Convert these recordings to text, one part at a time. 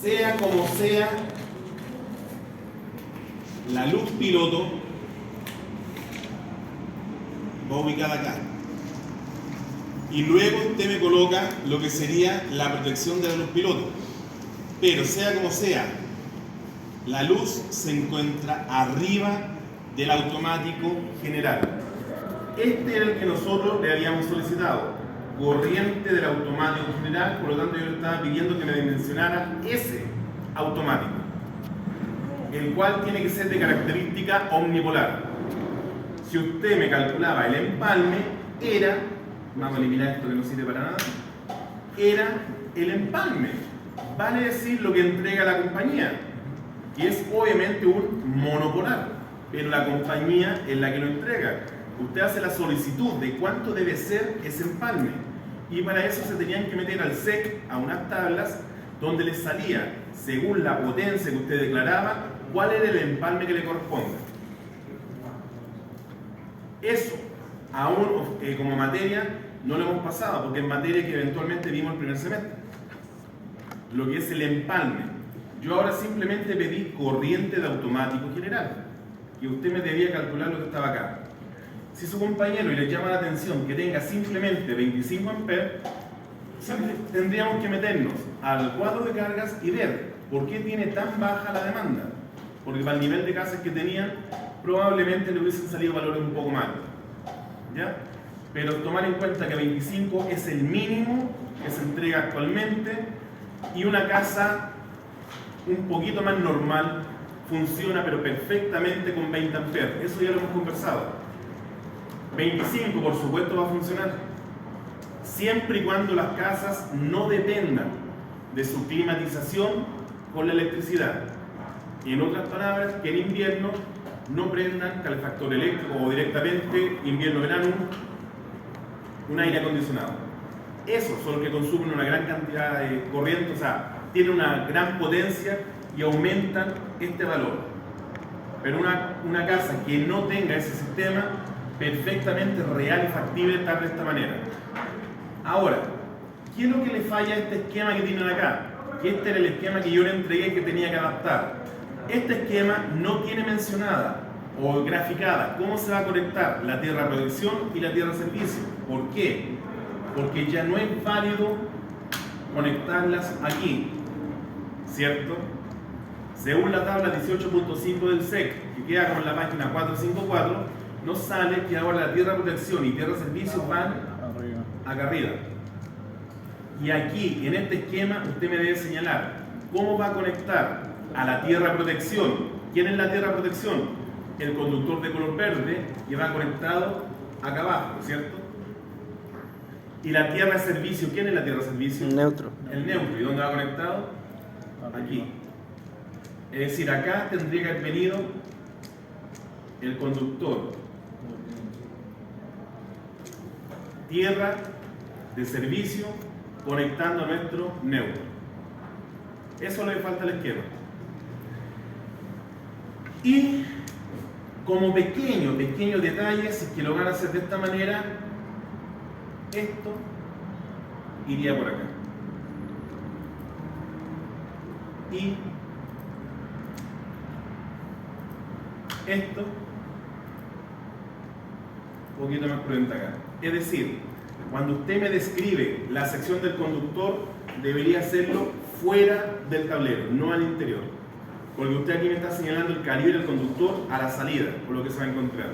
sea como sea, la luz piloto va ubicada acá. Y luego usted me coloca lo que sería la protección de la luz piloto. Pero sea como sea, la luz se encuentra arriba del automático general. Este era el que nosotros le habíamos solicitado, corriente del automático general, por lo tanto yo le estaba pidiendo que me dimensionara ese automático, el cual tiene que ser de característica omnipolar. Si usted me calculaba el empalme, era, vamos a eliminar esto que no sirve para nada, era el empalme, vale decir lo que entrega la compañía, y es obviamente un monopolar, pero la compañía es la que lo entrega. Usted hace la solicitud de cuánto debe ser ese empalme, y para eso se tenían que meter al SEC a unas tablas donde les salía, según la potencia que usted declaraba, cuál era el empalme que le corresponde. Eso, aún como materia, no lo hemos pasado, porque es materia que eventualmente vimos el primer semestre. Lo que es el empalme. Yo ahora simplemente pedí corriente de automático general, que usted me debía calcular lo que estaba acá. Si su compañero y le llama la atención que tenga simplemente 25 amperes, tendríamos que meternos al cuadro de cargas y ver por qué tiene tan baja la demanda. Porque para el nivel de casas que tenían, probablemente le hubiesen salido valores un poco más. ¿Ya? Pero tomar en cuenta que 25 es el mínimo que se entrega actualmente, y una casa un poquito más normal funciona pero perfectamente con 20 amperes. Eso ya lo hemos conversado. 25 por supuesto va a funcionar, siempre y cuando las casas no dependan de su climatización con la electricidad. Y en otras palabras, que en invierno no prendan calefactor eléctrico o directamente, invierno-verano, un aire acondicionado. Esos son los que consumen una gran cantidad de corriente, o sea, tienen una gran potencia y aumentan este valor. Pero una casa que no tenga ese sistema, perfectamente real y factible estar de esta manera. Ahora, ¿qué es lo que le falla a este esquema que tienen acá? Que este era el esquema que yo le entregué que tenía que adaptar. Este esquema no tiene mencionada o graficada cómo se va a conectar la tierra protección y la tierra servicio. ¿Por qué? Porque ya no es válido conectarlas aquí, ¿cierto? Según la tabla 18.5 del SEC, que queda como en la página 454, nos sale que ahora la tierra protección y tierra servicio van acá arriba. Y aquí, en este esquema, usted me debe señalar cómo va a conectar a la tierra protección. ¿Quién es la tierra protección? El conductor de color verde, que va conectado acá abajo, ¿cierto? Y la tierra servicio, ¿quién es la tierra servicio? El neutro. El neutro. ¿Y dónde va conectado? Aquí. Es decir, acá tendría que haber venido el conductor. Tierra de servicio conectando a nuestro neutro. Eso le falta al esquema. Y como pequeño detalle, si es que lo van a hacer de esta manera, esto iría por acá. Y esto un poquito más prudente acá. Es decir, cuando usted me describe la sección del conductor, debería hacerlo fuera del tablero, no al interior. Porque usted aquí me está señalando el calibre del conductor a la salida, por lo que se va a encontrar.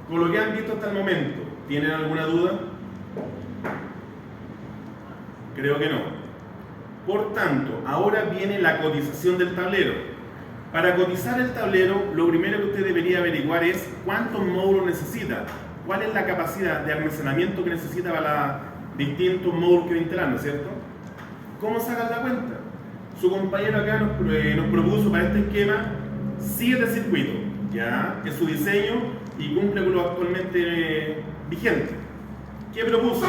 Por lo que han visto hasta el momento, ¿tienen alguna duda? Creo que no. Por tanto, ahora viene la cotización del tablero. Para cotizar el tablero, lo primero que usted debería averiguar es cuántos módulos necesita, cuál es la capacidad de almacenamiento que necesita para los distintos módulos que va instalando, ¿cierto? ¿Cómo sacan la cuenta? Su compañero acá nos propuso para este esquema 7 circuitos, ya, es su diseño y cumple con lo actualmente vigente. ¿Qué propuso?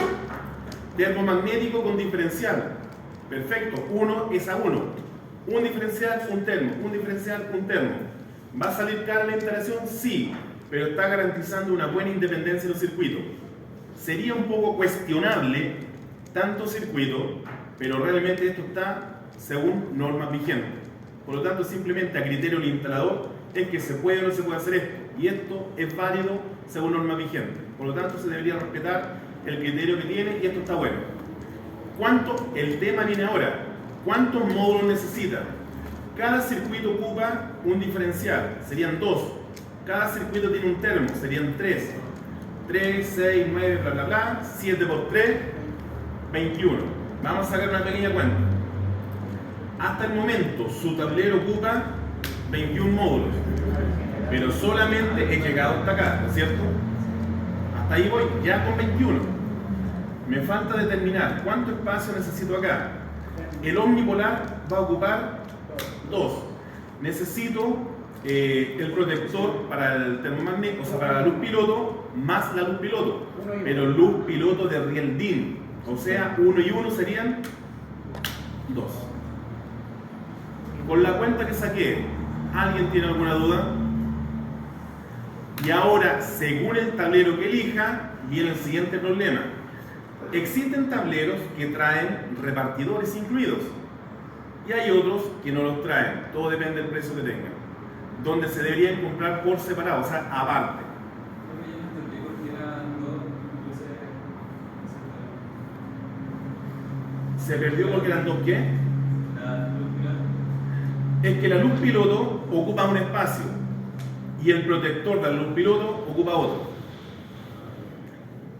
Termomagnético con diferencial. Perfecto, 1 es a 1. Un diferencial, un termo, un diferencial, un termo. ¿Va a salir cara la instalación? Sí, pero está garantizando una buena independencia de los circuitos. Sería un poco cuestionable tanto circuito, pero realmente esto está según normas vigentes. Por lo tanto, simplemente a criterio del instalador es que se puede o no se puede hacer esto. Y esto es válido según normas vigentes. Por lo tanto, se debería respetar el criterio que tiene y esto está bueno. El tema viene ahora. ¿Cuántos módulos necesita? Cada circuito ocupa un diferencial, serían 2. Cada circuito tiene un termo, serían 3. 3, 6, 9, bla, bla, bla. 7 por 3, 21. Vamos a sacar una pequeña cuenta. Hasta el momento, su tablero ocupa 21 módulos. Pero solamente he llegado hasta acá, ¿no es cierto? Hasta ahí voy, ya con 21. Me falta determinar cuánto espacio necesito acá. El omnipolar va a ocupar 2. Necesito el protector para el termomagnético, o sea, para la luz piloto, más la luz piloto. Pero luz piloto de riel DIN. O sea, 1 y 1 serían 2. Con la cuenta que saqué, ¿alguien tiene alguna duda? Y ahora, según el tablero que elija, viene el siguiente problema. Existen tableros que traen repartidores incluidos y hay otros que no los traen. Todo depende del precio que tengan. Donde se deberían comprar por separado, o sea, aparte. ¿Se perdió porque eran 2 qué? Es que la luz piloto ocupa un espacio y el protector de la luz piloto ocupa otro.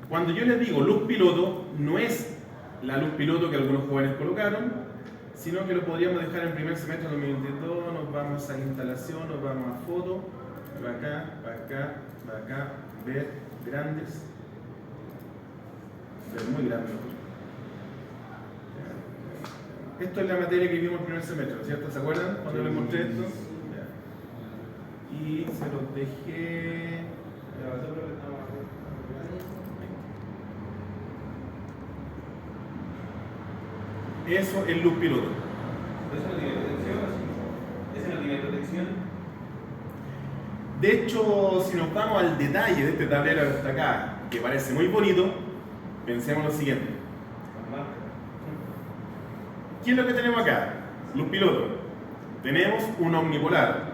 Cuando yo les digo luz piloto, no es la luz piloto que algunos jóvenes colocaron, sino que lo podríamos dejar en primer semestre de 2022, nos vamos a la instalación, nos vamos a foto, va acá, va acá, va acá, ver grandes, ver muy grandes. Esto es la materia que vimos en primer semestre, ¿no es cierto? ¿Se acuerdan cuando les mostré esto? Ya. Y se los dejé... Eso es luz piloto. ¿Eso no tiene protección? ¿Eso no tiene protección? De hecho, si nos vamos al detalle de este tablero que está acá, que parece muy bonito, pensemos lo siguiente. ¿Qué es lo que tenemos acá? Luz piloto. Tenemos un omnipolar.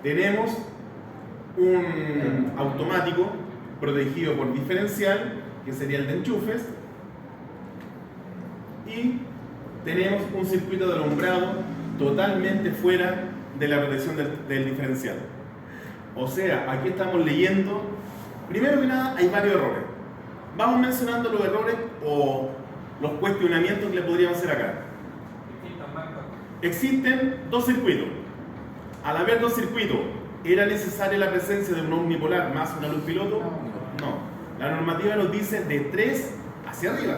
Tenemos un automático protegido por diferencial, que sería el de enchufes. Y tenemos un circuito de alumbrado totalmente fuera de la protección del diferencial. O sea, aquí estamos leyendo, primero que nada, hay varios errores. Vamos mencionando los errores o los cuestionamientos que le podríamos hacer acá. Existen 2 circuitos. Al haber 2 circuitos, ¿era necesaria la presencia de un omnipolar más una luz piloto? No. La normativa nos dice de 3 hacia arriba.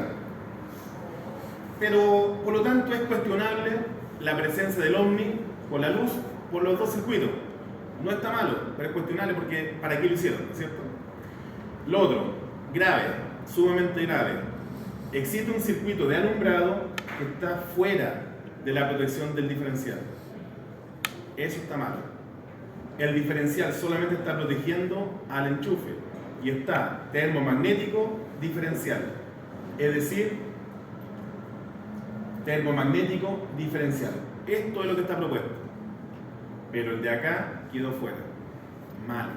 Pero, por lo tanto, es cuestionable la presencia del omni con la luz por los 2 circuitos. No está malo, pero es cuestionable porque ¿para qué lo hicieron? ¿Cierto? Lo otro, grave, sumamente grave. Existe un circuito de alumbrado que está fuera de la protección del diferencial. Eso está malo. El diferencial solamente está protegiendo al enchufe y está termomagnético diferencial. Es decir, termomagnético diferencial. Esto es lo que está propuesto. Pero el de acá quedó fuera. Mal.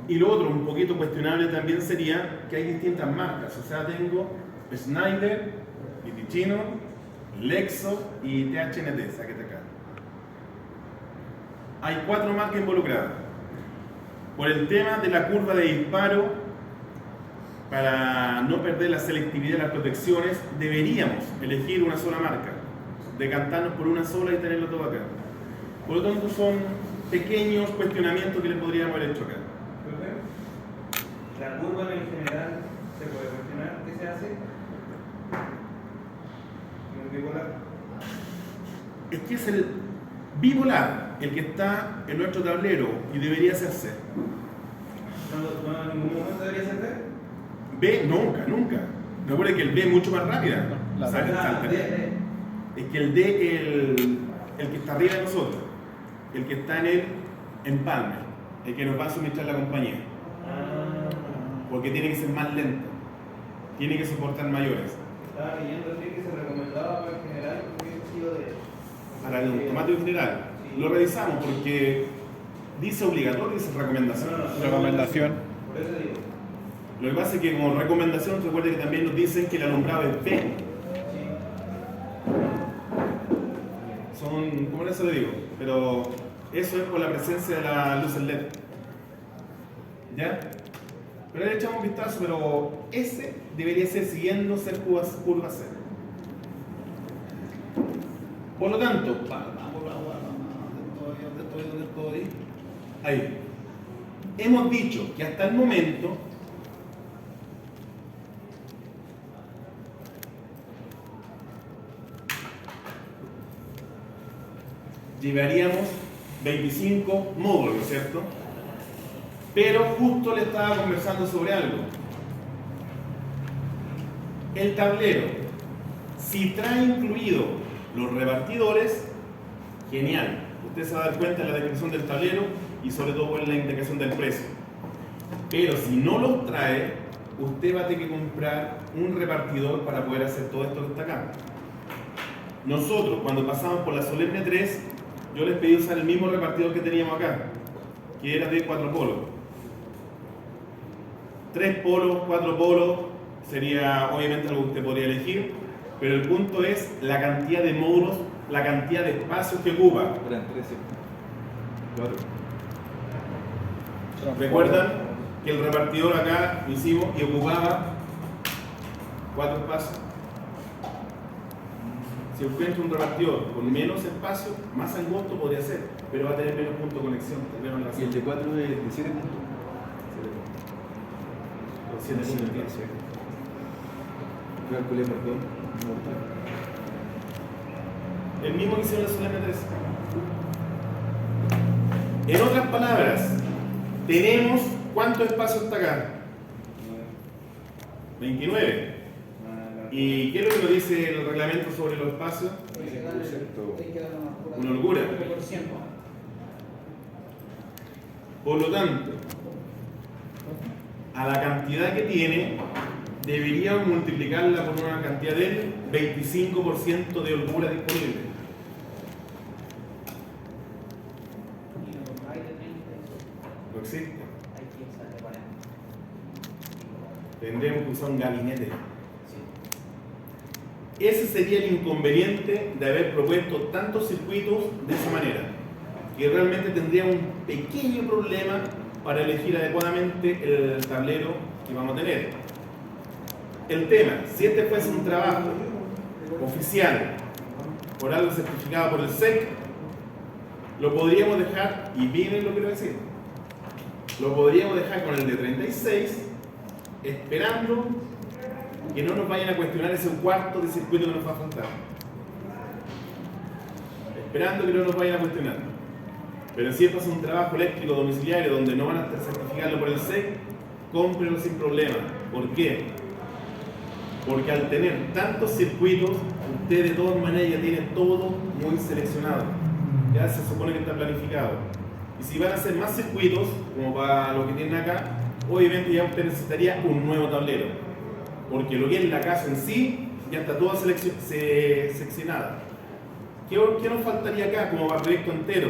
Y lo otro, un poquito cuestionable también sería que hay distintas marcas. O sea, tengo Schneider, Ticino, Lexo y THNT. Sáquete acá. Hay 4 marcas involucradas. Por el tema de la curva de disparo, para no perder la selectividad de las protecciones, deberíamos elegir una sola marca, decantarnos por una sola y tenerlo todo acá. Por lo tanto, son pequeños cuestionamientos que le podríamos haber hecho acá. ¿La curva en general se puede cuestionar? ¿Qué se hace? ¿En un bipolar? Es que es el bipolar el que está en nuestro tablero y debería hacerse. ¿No en ningún momento debería ser B? B, nunca. Recuerden que el B es mucho más rápida. Salta. D. Es que el D es el que está arriba de nosotros, el que está en el empalme, el que nos va a suministrar la compañía. Porque tiene que ser más lento, tiene que soportar mayores. Estaba leyendo así que se recomendaba para el general que hubiese sido de. Para el automático general. Lo revisamos porque dice obligatorio, dice recomendación. Recomendación. Por eso digo. Lo que pasa es que como recomendación, recuerde que también nos dicen que el alumbrado es B. Son, ¿cómo eso le digo? Pero eso es por la presencia de las luces LED. ¿Ya? Pero le echamos un vistazo, pero ese debería ser siguiendo ser curva cero. Por lo tanto, ¿dónde estoy? Ahí. Hemos dicho que hasta el momento llevaríamos 25 módulos, ¿no es cierto? Pero justo le estaba conversando sobre algo. El tablero, si trae incluido los repartidores, genial. Usted se va a dar cuenta en la descripción del tablero y sobre todo en la indicación del precio. Pero si no los trae, usted va a tener que comprar un repartidor para poder hacer todo esto que está acá. Nosotros, cuando pasamos por la Solemne 3, yo les pedí usar el mismo repartidor que teníamos acá, que era de 4 polos. 3 polos, 4 polos, sería obviamente algo que usted podría elegir, pero el punto es la cantidad de módulos, la cantidad de espacios que ocupa. Eran 13. 4. ¿Recuerdan que el repartidor acá lo hicimos y ocupaba 4 espacios? Si encuentra un repartidor con menos espacio, más angosto podría ser, pero va a tener menos punto de conexión. Y el de 4 es de 7 puntos. 7 puntos. Yo calculé por 2. El mismo que hicieron la Solemne 3. En otras palabras, tenemos ¿cuánto espacio está acá? 29. ¿Y qué es lo que nos dice el reglamento sobre los espacios? Una locura. Por lo tanto, a la cantidad que tiene, deberíamos multiplicarla por una cantidad del 25% de holgura disponible. No existe. Tendremos que usar un gabinete. Ese sería el inconveniente de haber propuesto tantos circuitos de esa manera, que realmente tendría un pequeño problema para elegir adecuadamente el tablero que vamos a tener. El tema, si este fuese un trabajo oficial, por algo certificado por el SEC, lo podríamos dejar, y miren lo que quiero decir, lo podríamos dejar con el de 36, esperando que no nos vayan a cuestionar ese cuarto de circuito que nos va a faltar. Esperando que no nos vayan a cuestionar. Pero si esto es un trabajo eléctrico domiciliario donde no van a certificarlo por el SEC, cómprenlo sin problema. ¿Por qué? Porque al tener tantos circuitos, usted de todas maneras ya tiene todo muy seleccionado. Ya se supone que está planificado. Y si van a hacer más circuitos, como para lo que tienen acá, obviamente ya usted necesitaría un nuevo tablero. Porque lo que es la casa en sí ya está toda seccionada. ¿Qué nos faltaría acá como para el proyecto entero?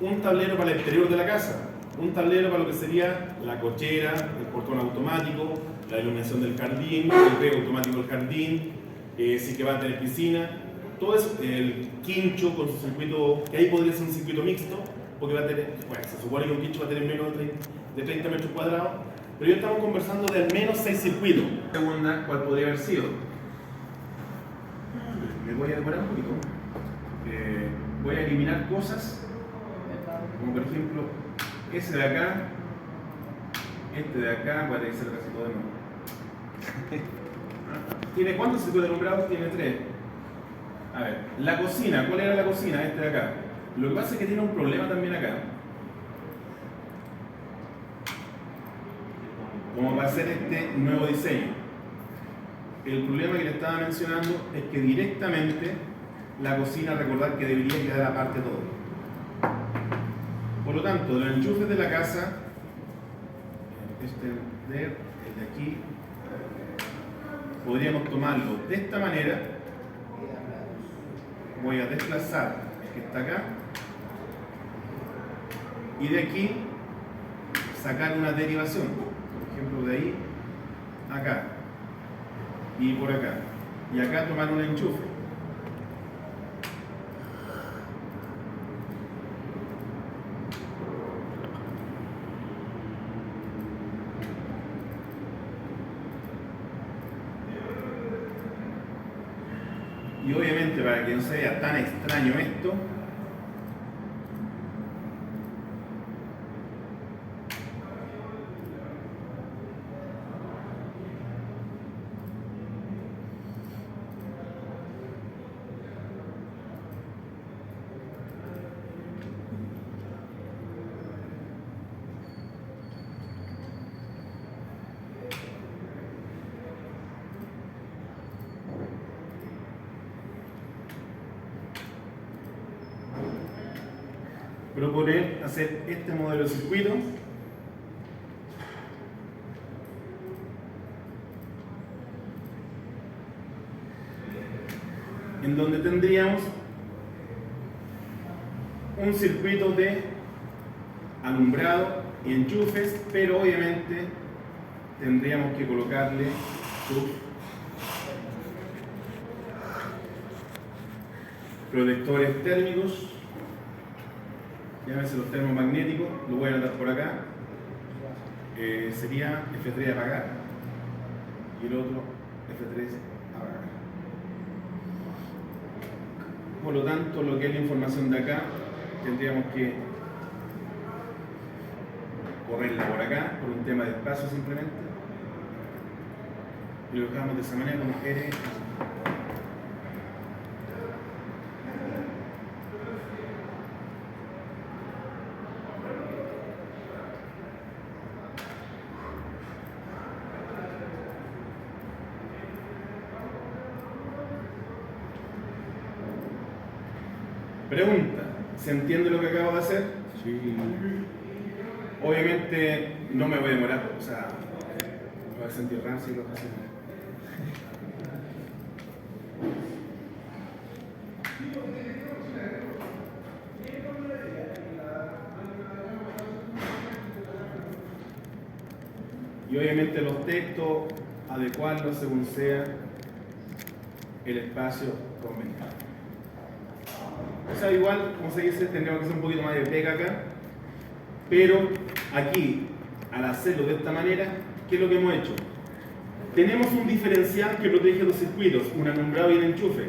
Un tablero para el exterior de la casa, un tablero para lo que sería la cochera, el portón automático, la iluminación del jardín, el riego automático del jardín, si que va a tener piscina, todo eso, el quincho con su circuito, que ahí podría ser un circuito mixto, porque va a tener, bueno, se supone que un quincho va a tener menos de 30 metros cuadrados, pero ya estamos conversando de al menos 6 circuitos. Segunda, ¿cuál podría haber sido? Me voy a demorar un poquito. Voy a eliminar cosas, como por ejemplo, ese de acá, este de acá, voy a tener que hacer casi todo de nuevo. ¿Tiene cuántos circuitos nombrados? Tiene 3. A ver, la cocina, ¿cuál era la cocina? Este de acá. Lo que pasa es que tiene un problema también acá. Como va a ser este nuevo diseño. El problema que le estaba mencionando es que directamente la cocina, recordar que debería quedar aparte todo. Por lo tanto, los enchufes de la casa, este el de aquí, podríamos tomarlo de esta manera. Voy a desplazar el que está acá y de aquí sacar una derivación, por ejemplo de ahí acá y por acá, y acá tomar un enchufe. Y obviamente, para que no se vea tan extraño esto, proponer hacer este modelo de circuito en donde tendríamos un circuito de alumbrado y enchufes, pero obviamente tendríamos que colocarle sus protectores térmicos. Llámese los termomagnéticos, lo voy a anotar por acá. Sería F3 apagar y el otro F3 apagar. Por lo tanto, lo que es la información de acá, tendríamos que correrla por acá, por un tema de espacio simplemente. Y lo dejamos de esa manera como R. Pregunta, ¿se entiende lo que acabo de hacer? Sí. Obviamente no me voy a demorar, o sea, me voy a sentir rancio y lo que hace. Y obviamente los textos, adecuarlos según sea el espacio conveniente. O sea, igual, como se dice, tendríamos que hacer un poquito más de pega acá, pero aquí, al hacerlo de esta manera, ¿qué es lo que hemos hecho? Tenemos un diferencial que protege los circuitos, un alumbrado y el enchufe.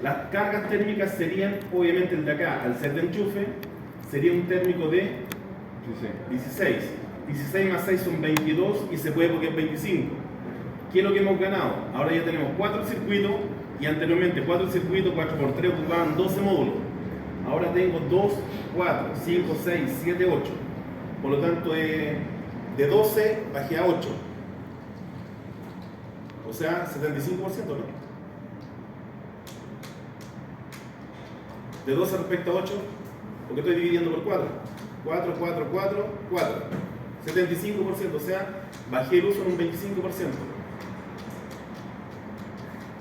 Las cargas térmicas serían, obviamente, el de acá, al ser de enchufe, sería un térmico de 16. 16 más 6 son 22 y se puede porque es 25. ¿Qué es lo que hemos ganado? Ahora ya tenemos 4 circuitos y anteriormente 4 circuitos, 4 por 3 ocupaban 12 módulos. Ahora tengo 2, 4, 5, 6, 7, 8. Por lo tanto, de 12 bajé a 8. O sea, 75%, ¿no? De 12 respecto a 8, porque estoy dividiendo por 4. 4, 4, 4, 4. 75%, o sea, bajé el uso en un 25%.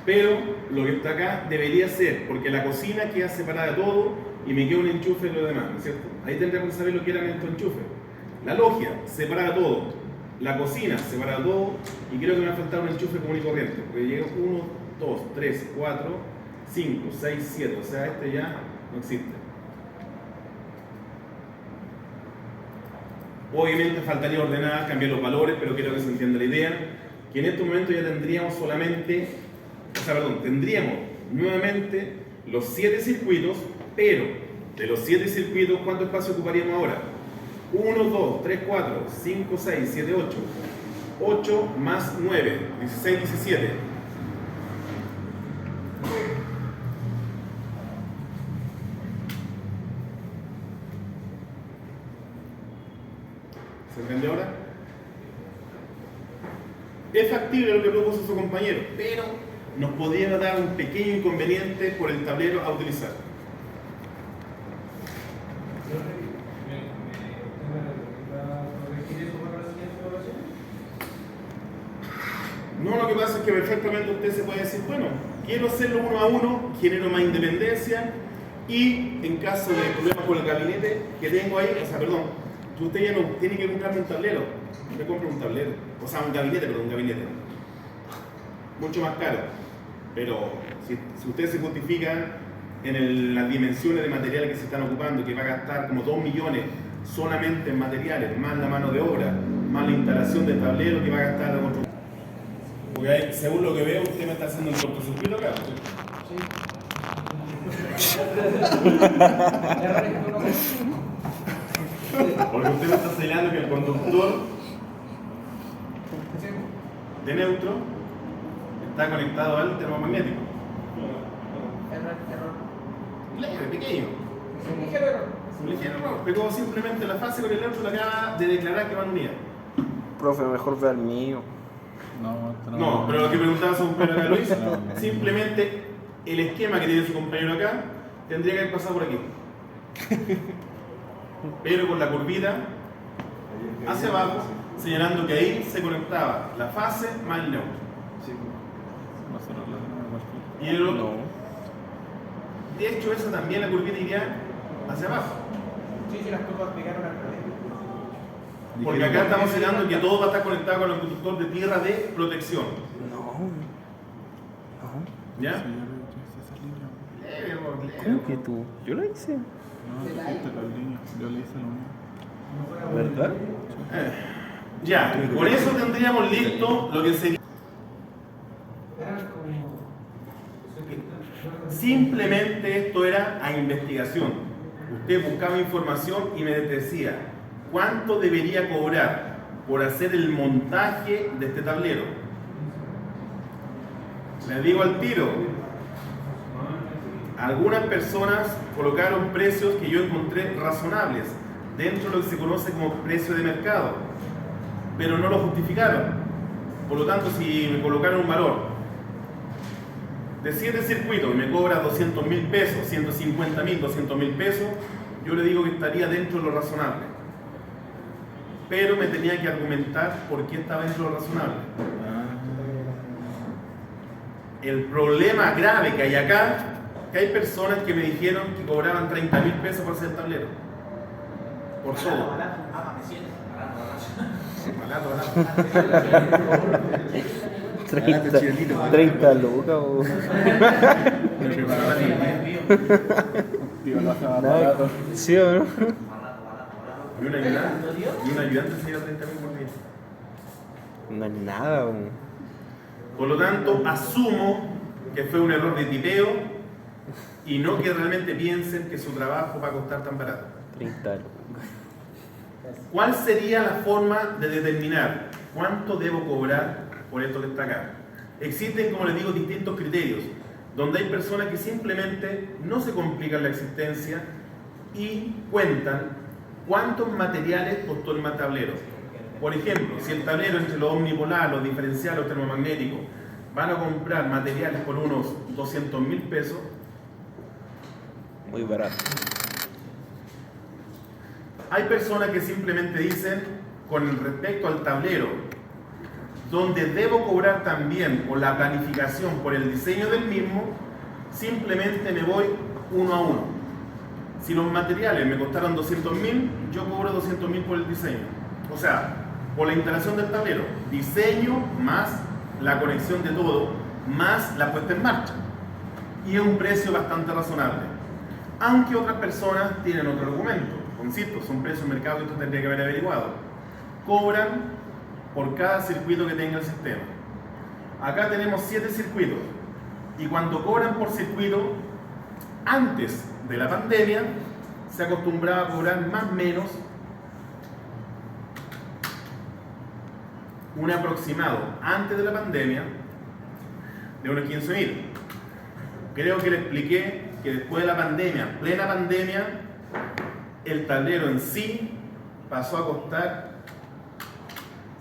Pero lo que está acá debería ser, porque la cocina queda separada de todo y me queda un enchufe de lo demás, ¿no es cierto? Ahí tendríamos que saber lo que eran estos enchufes. La logia separa todo, la cocina separa todo y creo que me va a faltar un enchufe común y corriente, porque llega 1, 2, 3, 4, 5, 6, 7, o sea, este ya no existe. Obviamente faltaría ordenar, cambiar los valores, pero quiero que se entienda la idea, que en este momento ya tendríamos solamente, tendríamos nuevamente los 7 circuitos, pero de los 7 circuitos, ¿cuánto espacio ocuparíamos ahora? 1, 2, 3, 4, 5, 6, 7, 8. 8 más 9, 16, 17. ¿Se entiende ahora? Es factible lo que propuso su compañero, pero nos podría dar un pequeño inconveniente por el tablero a utilizar. No, lo que pasa es es que perfectamente usted se puede decir, bueno, quiero hacerlo uno a uno, genero más independencia y en caso de problemas con el gabinete que tengo ahí, o sea, perdón, usted ya no tiene que comprarme un tablero, me compro un tablero, o sea, un gabinete, mucho más caro, pero si usted se justifica en las dimensiones de materiales que se están ocupando, que va a gastar como 2 millones solamente en materiales, más la mano de obra, más la instalación del tablero que va a gastar la construcción. Porque ahí, según lo que veo, usted me está haciendo un cortocircuito acá. Porque usted me está señalando que el conductor de neutro está conectado al termomagnético. Leve, pequeño. Un ligero error. Pero simplemente la fase con el neutro le acaba de declarar que van unidas. Profe, mejor ve al mío. No, pero lo que preguntaba su compañero acá lo hizo. Simplemente el esquema que tiene su compañero acá tendría que haber pasado por aquí. Pero con la curvita hacia abajo, señalando que ahí se conectaba la fase más el neutro. Y el otro, de hecho, esa también la curvita iría hacia abajo. Sí, las cosas explicaron al revés. Porque acá estamos señalando que todo va a estar conectado con el conductor de tierra de protección. ¿Ya? Leve, amor, leve. ¿Cómo que tú? Yo lo hice. Yo le hice lo mismo. ¿Verdad? Ya, con eso tendríamos listo lo que sería. Simplemente esto era a investigación. Usted buscaba información y me decía cuánto debería cobrar por hacer el montaje de este tablero. Les digo al tiro, algunas personas colocaron precios que yo encontré razonables dentro de lo que se conoce como precio de mercado, pero no lo justificaron. Por lo tanto, si me colocaron un valor de 7 circuitos y me cobra 200.000 pesos, 150.000, 200.000 pesos, yo le digo que estaría dentro de lo razonable. Pero me tenía que argumentar por qué estaba dentro de lo razonable. El problema grave que hay acá, que hay personas que me dijeron que cobraban 30.000 pesos por hacer el tablero. Por todo. Barato. 30 lucas o... ¿Sí o no? Y un ayudante se lleva 30.000 por día. No es nada. Por lo tanto, asumo que fue un error de tipeo y no que realmente piensen que su trabajo va a costar tan barato. 30 lucas. ¿Cuál sería la forma de determinar cuánto debo cobrar por esto que está acá? Existen, como les digo, distintos criterios, donde hay personas que simplemente no se complican la existencia y cuentan cuántos materiales costó el tablero. Por ejemplo, si el tablero entre los omnipolares, los diferenciales, los termomagnéticos, van a comprar materiales por unos 200.000 pesos, Muy barato. hay personas que simplemente dicen, con respecto al tablero, donde debo cobrar también por la planificación, por el diseño del mismo, simplemente me voy uno a uno. Si los materiales me costaron 200.000, yo cobro 200.000 por el diseño. O sea, por la instalación del tablero, diseño más la conexión de todo, más la puesta en marcha. Y es un precio bastante razonable. Aunque otras personas tienen otro argumento. Insisto, son precios de mercado que esto tendría que haber averiguado. Cobran por cada circuito que tenga el sistema. Acá tenemos 7 circuitos. Y cuando cobran por circuito, antes de la pandemia, se acostumbraba a cobrar más o menos un aproximado antes de la pandemia de unos 15.000. Creo que le expliqué que después de la pandemia, plena pandemia, el tablero en sí pasó a costar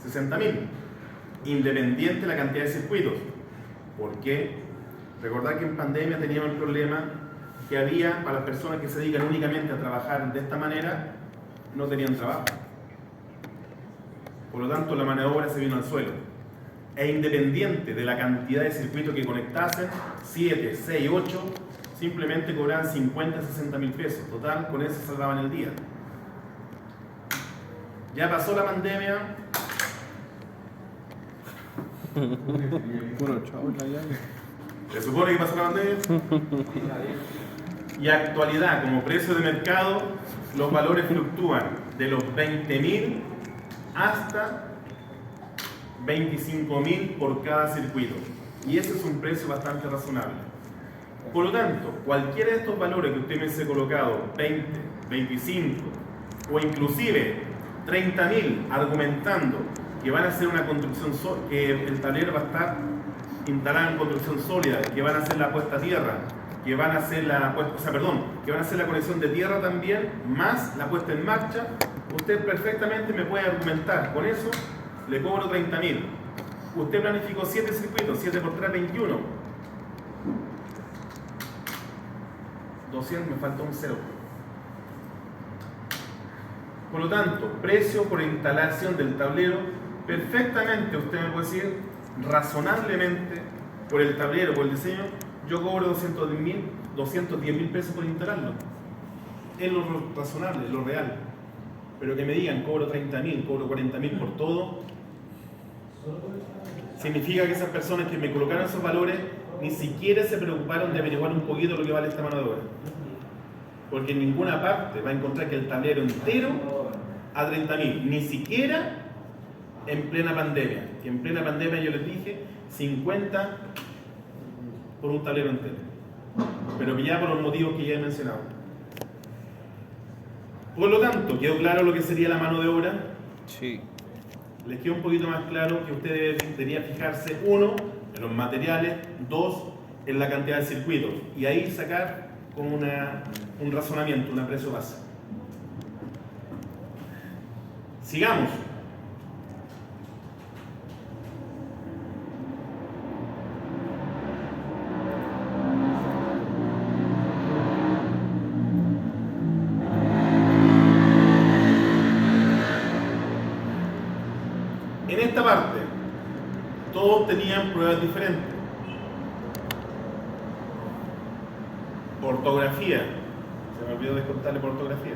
60.000, independiente de la cantidad de circuitos. ¿Por qué? Recordad que en pandemia teníamos el problema que había para las personas que se dedican únicamente a trabajar de esta manera, no tenían trabajo. Por lo tanto, la mano de obra se vino al suelo. e independiente de la cantidad de circuitos que conectasen, 7, 6, 8, simplemente cobraban 50, 60 mil pesos. Total, con eso salvaban el día. Ya pasó la pandemia. Puro chavo la llave. Se supone que pasó la pandemia. Y actualidad, como precio de mercado, los valores fluctúan de los 20.000 hasta 25.000 por cada circuito. Y ese es un precio bastante razonable. Por lo tanto, cualquiera de estos valores que usted me ha colocado, 20, 25 o inclusive 30.000, argumentando que van a hacer una construcción, que el tablero va a estar instalado en construcción sólida, que van a hacer la puesta a tierra, que van a hacer que van a hacer la conexión de tierra también, más la puesta en marcha, usted perfectamente me puede argumentar, con eso le cobro 30.000. Usted planificó 7 circuitos, 7 por 3, 21. 200, me falta un 0. Por lo tanto, precio por instalación del tablero, perfectamente usted me puede decir, razonablemente, por el tablero, por el diseño, yo cobro 210.000 pesos por instalarlo. Es lo razonable, es lo real. Pero que me digan, cobro 30.000, cobro 40.000 por todo, significa que esas personas que me colocaron esos valores ni siquiera se preocuparon de averiguar un poquito lo que vale esta mano de obra. Porque en ninguna parte va a encontrar que el tablero entero a 30.000, ni siquiera en plena pandemia. Que en plena pandemia yo les dije 50 por un tablero entero. Pero que ya por los motivos que ya he mencionado. Por lo tanto, ¿quedó claro lo que sería la mano de obra? Sí. Les queda un poquito más claro que usted debería fijarse, 1, en los materiales, 2, en la cantidad de circuitos, y ahí sacar como un razonamiento, una precio base. Sigamos. En esta parte, todos tenían pruebas diferentes. Ortografía. Se me olvidó descontarle por ortografía.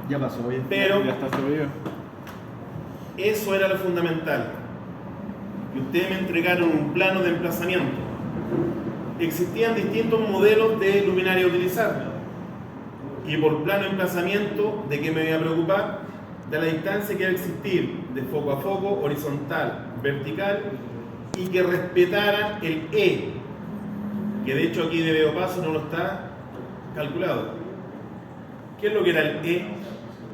Ya pasó, bien. Pero Ya está subido. eso era lo fundamental. Y ustedes me entregaron un plano de emplazamiento. Existían distintos modelos de luminaria a utilizar. Y por plano de emplazamiento, ¿de qué me voy a preocupar? De la distancia que va a existir de foco a foco, horizontal, vertical, y que respetara el E, que de hecho aquí de veo paso no lo está calculado. ¿Qué es lo que era el E?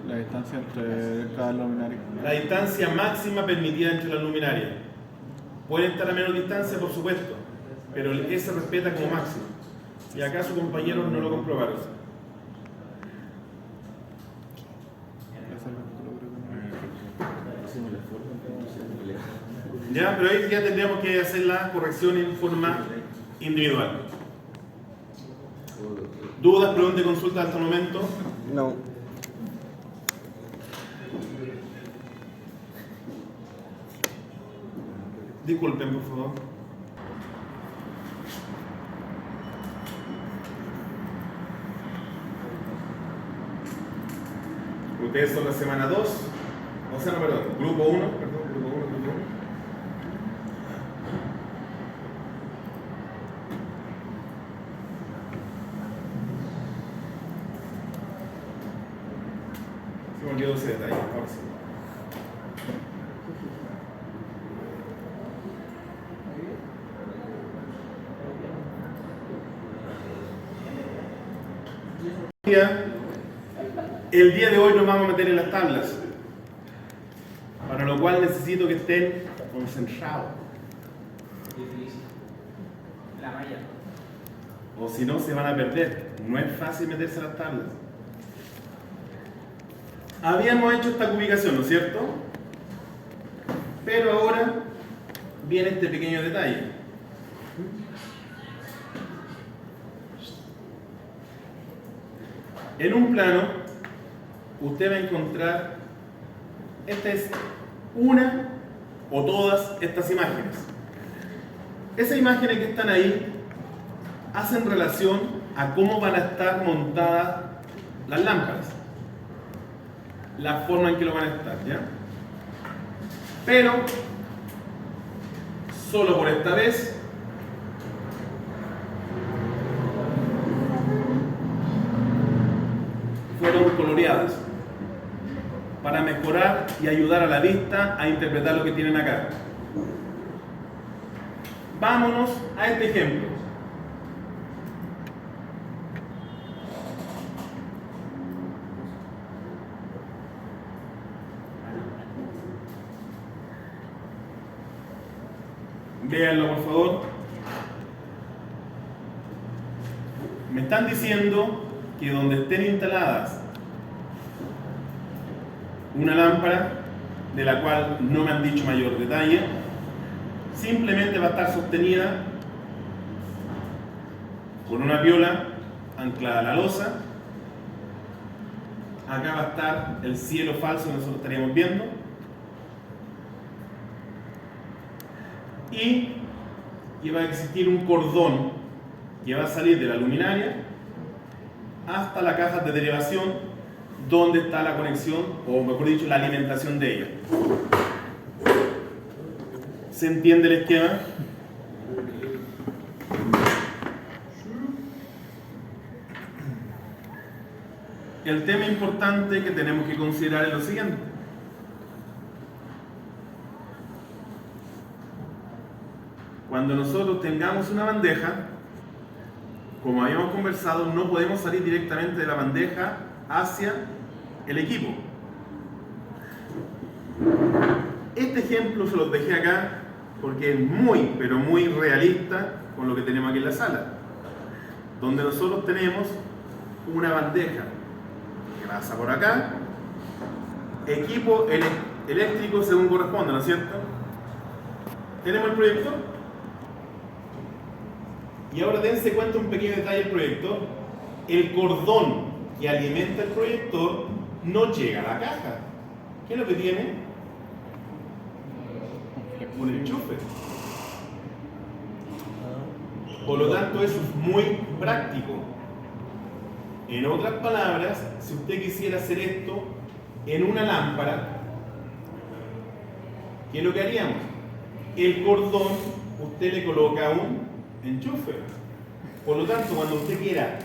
La distancia entre cada luminario. La distancia máxima permitida entre las luminarias. Pueden estar a menos distancia, por supuesto, pero el E se respeta como máximo. Y acá sus compañeros no lo comprobaron. Ya, pero ahí ya tendríamos que hacer la corrección en forma individual. ¿Dudas, preguntas y consultas hasta el momento? No. Disculpen, por favor. Ustedes son la semana 2, o sea, no, perdón, grupo 1, grupo 1. Se me olvidó ese detalle, ahora sí. El día de hoy nos vamos a meter en las tablas, para lo cual necesito que estén concentrados. La malla. O si no, se van a perder. No es fácil meterse en las tablas. Habíamos hecho esta ubicación, ¿no es cierto? Pero ahora viene este pequeño detalle. En un plano, usted va a encontrar Esta es una o todas estas imágenes. Esas imágenes que están ahí hacen relación a cómo van a estar montadas las lámparas, la forma en que lo van a estar, ¿ya? Pero solo por esta vez fueron coloreadas para mejorar y ayudar a la vista a interpretar lo que tienen acá. Vámonos a este ejemplo. Véanlo, por favor. Me están diciendo que donde estén instaladas una lámpara, de la cual no me han dicho mayor detalle, simplemente va a estar sostenida con una piola anclada a la losa. Acá va a estar el cielo falso que nosotros estaríamos viendo. Y va a existir un cordón que va a salir de la luminaria hasta la caja de derivación, donde está la conexión, o mejor dicho, la alimentación de ella. ¿Se entiende el esquema? El tema importante que tenemos que considerar es lo siguiente. Cuando nosotros tengamos una bandeja, como habíamos conversado, no podemos salir directamente de la bandeja hacia el equipo. Este ejemplo se los dejé acá porque es muy, pero muy realista con lo que tenemos aquí en la sala, donde nosotros tenemos una bandeja que pasa por acá, equipo eléctrico según corresponde, ¿no es cierto? Tenemos el proyector. Y ahora dense cuenta un pequeño detalle del proyector. El cordón que alimenta el proyector no llega a la caja. ¿Qué es lo que tiene? Un enchufe. Por lo tanto, eso es muy práctico. En otras palabras, si usted quisiera hacer esto en una lámpara, ¿qué es lo que haríamos? El cordón, usted le coloca un enchufe. Por lo tanto, cuando usted quiera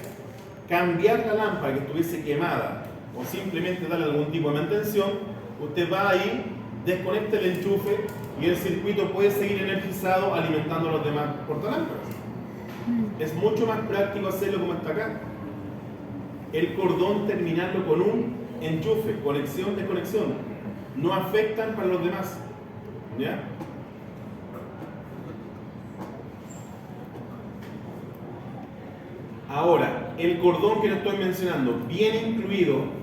cambiar la lámpara que estuviese quemada o simplemente darle algún tipo de mantención, usted va ahí, desconecta el enchufe y el circuito puede seguir energizado alimentando a los demás portalámparas. Es mucho más práctico hacerlo como está acá. El cordón terminarlo con un enchufe, conexión, desconexión, no afectan para los demás. ¿Ya? Ahora, el cordón que le estoy mencionando, viene incluido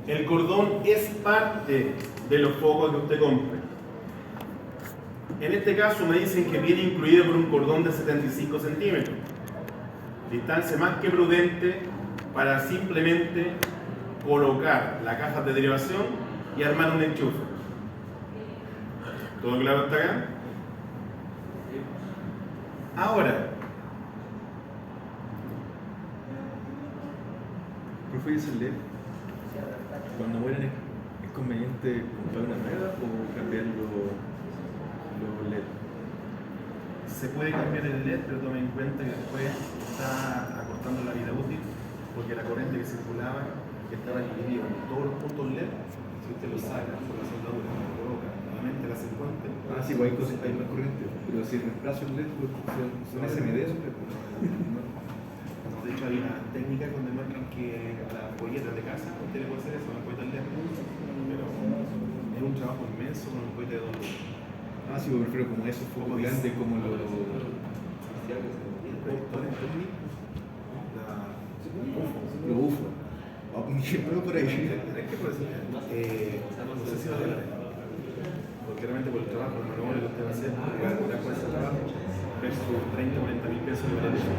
el cordón es parte de los focos que usted compre. En este caso me dicen que viene incluido por un cordón de 75 centímetros. Distancia más que prudente para simplemente colocar la caja de derivación y armar un enchufe. ¿Todo claro hasta acá? Ahora, ¿Profe, ¿y ese LED? Cuando mueren es conveniente comprar una nueva o cambiar los LED? se puede cambiar el LED, pero tome en cuenta que después está acortando la vida útil, porque la corriente que circulaba, que estaba dividida en todos los puntos LED, si usted lo saca por la soldadura, lo coloca nuevamente la 50. Sí, hay cosas que hay más corriente, pero si reemplazo el LED, pues son SMD, De hecho, hay una técnica donde marcan que a las polletas de casa usted le puede hacer eso, una polleta LED, pero es un trabajo inmenso con un cohete de 2 luces. Sí, me refiero como esos focos grandes, como los Los UFO. No por ahí. No sé si va a tener. Porque realmente por el trabajo, lo nuevo que usted va a hacer, va a cobrar por ese trabajo versus 30 o 40 mil pesos de beneficio.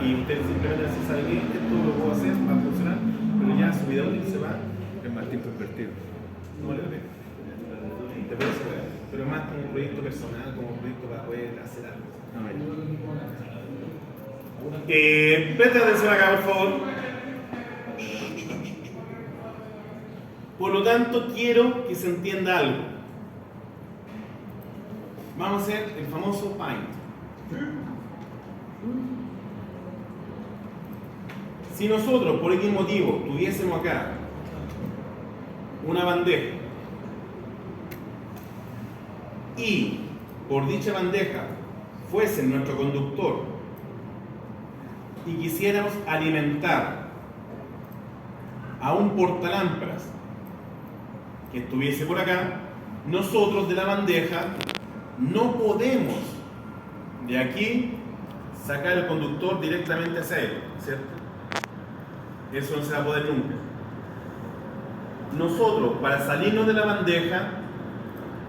Y usted simplemente dice, ¿sabe qué? Esto lo puedo hacer, va a funcionar, pero ya su vida útil se va, Es más tiempo invertido. no vale la pena. Te puede ser, pero más como un proyecto personal, como un proyecto para poder hacer algo. Presta atención acá, por favor. Por lo tanto, quiero que se entienda algo. Vamos a hacer el famoso Paint. Si nosotros, por X motivo, tuviésemos acá una bandeja y por dicha bandeja fuese nuestro conductor y quisiéramos alimentar a un portalámparas que estuviese por acá, nosotros de la bandeja no podemos de aquí sacar el conductor directamente hacia él, ¿cierto? Eso no se va a poder nunca. Nosotros, para salirnos de la bandeja,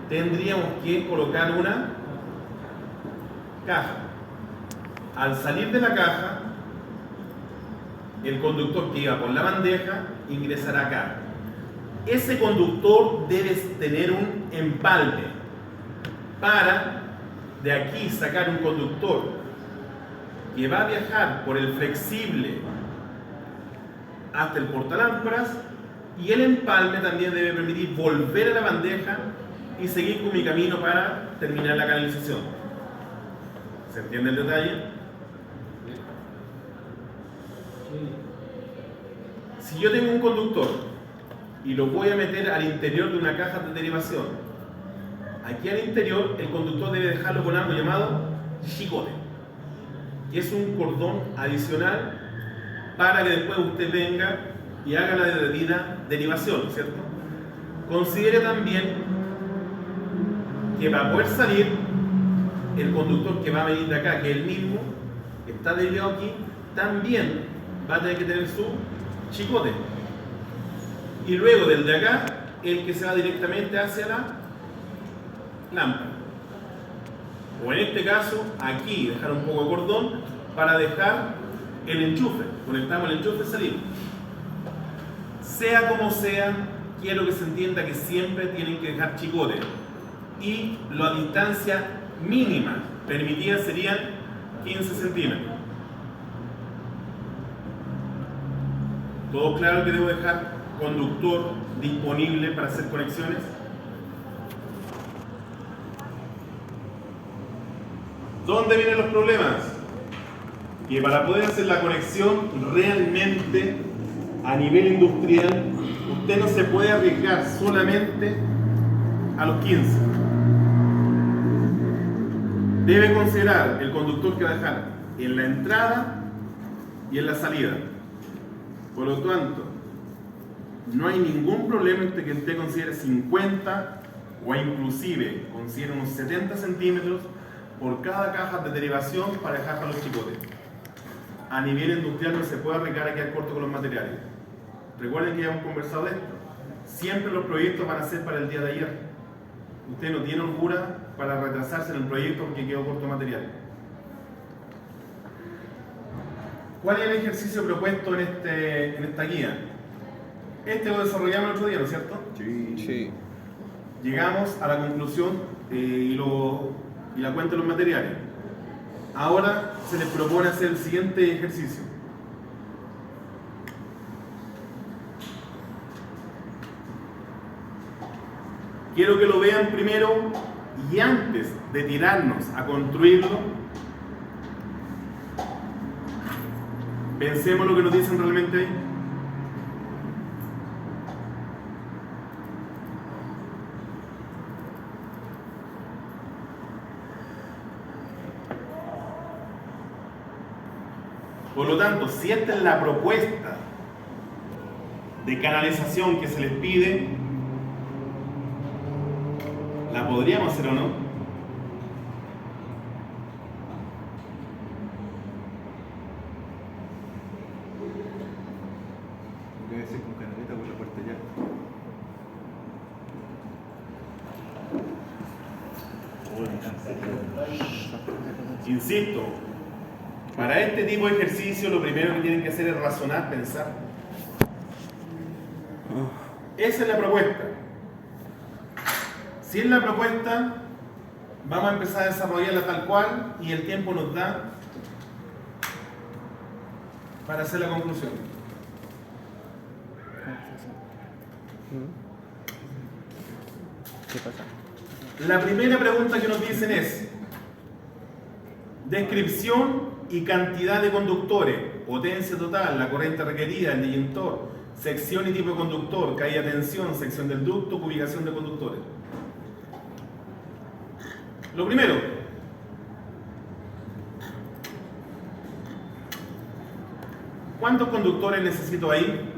tendríamos que colocar una caja. Al salir de la caja, el conductor que iba por la bandeja ingresará acá. Ese conductor debe tener un empalme para de aquí sacar un conductor que va a viajar por el flexible hasta el portalámparas, y el empalme también debe permitir volver a la bandeja y seguir con mi camino para terminar la canalización. ¿Se entiende el detalle? Si yo tengo un conductor y lo voy a meter al interior de una caja de derivación, aquí al interior el conductor debe dejarlo con algo llamado chicote, que es un cordón adicional para que después usted venga y haga la debida derivación, ¿cierto? Considere también que para poder salir, el conductor que va a venir de acá, que es el mismo, que está derivado aquí, también va a tener que tener su chicote. Y luego del de acá, el que se va directamente hacia la lámpara. O en este caso, aquí dejar un poco de cordón para dejar el enchufe. Conectamos el enchufe y salimos. Sea como sea, quiero que se entienda que siempre tienen que dejar chicote. Y la distancia mínima permitida serían 15 centímetros. ¿Todo claro que debo dejar conductor disponible para hacer conexiones? ¿Dónde vienen los problemas? Que para poder hacer la conexión realmente a nivel industrial, usted no se puede arriesgar solamente a los 15. Debe considerar el conductor que va a dejar en la entrada y en la salida. Por lo tanto, no hay ningún problema en que usted considere 50 o inclusive considere unos 70 centímetros por cada caja de derivación para dejar para los chicotes. A nivel industrial no se puede arriesgar a quedar corto con los materiales. Recuerden que ya hemos conversado de esto. Siempre los proyectos van a ser para el día de ayer. Usted no tiene holgura para retrasarse en el proyecto porque quedó corto de material. ¿Cuál es el ejercicio propuesto en esta guía? Este lo desarrollamos el otro día, ¿no es cierto? Sí. Llegamos a la conclusión y la cuenta de los materiales. Ahora se les propone hacer el siguiente ejercicio. Quiero que lo vean primero y antes de tirarnos a construirlo, pensemos lo que nos dicen realmente ahí. Por lo tanto, si esta es la propuesta de canalización que se les pide, ¿la podríamos hacer o no? Insisto, para este tipo de ejercicio lo primero que tienen que hacer es razonar, pensar. Esa es la propuesta. Si es la propuesta, vamos a empezar a desarrollarla tal cual y el tiempo nos da para hacer la conclusión. ¿Qué pasa? La primera pregunta que nos dicen es descripción y cantidad de conductores, potencia total, la corriente requerida, el disyuntor, sección y tipo de conductor, caída de tensión, sección del ducto, ubicación de conductores. Lo primero, ¿cuántos conductores necesito ahí?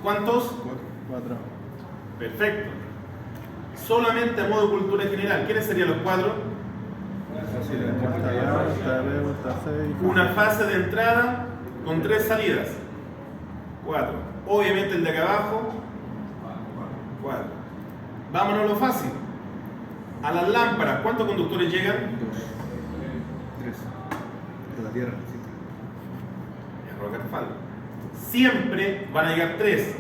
¿Cuántos? 4. Perfecto. Solamente a modo de cultura general, ¿quiénes serían los cuadros? Una fase de entrada con 3 salidas. 4. Obviamente el de acá abajo. 4. Vámonos a lo fácil. A las lámparas, ¿cuántos conductores llegan? 3. De la Tierra, Error garrafal. Siempre van a llegar 3.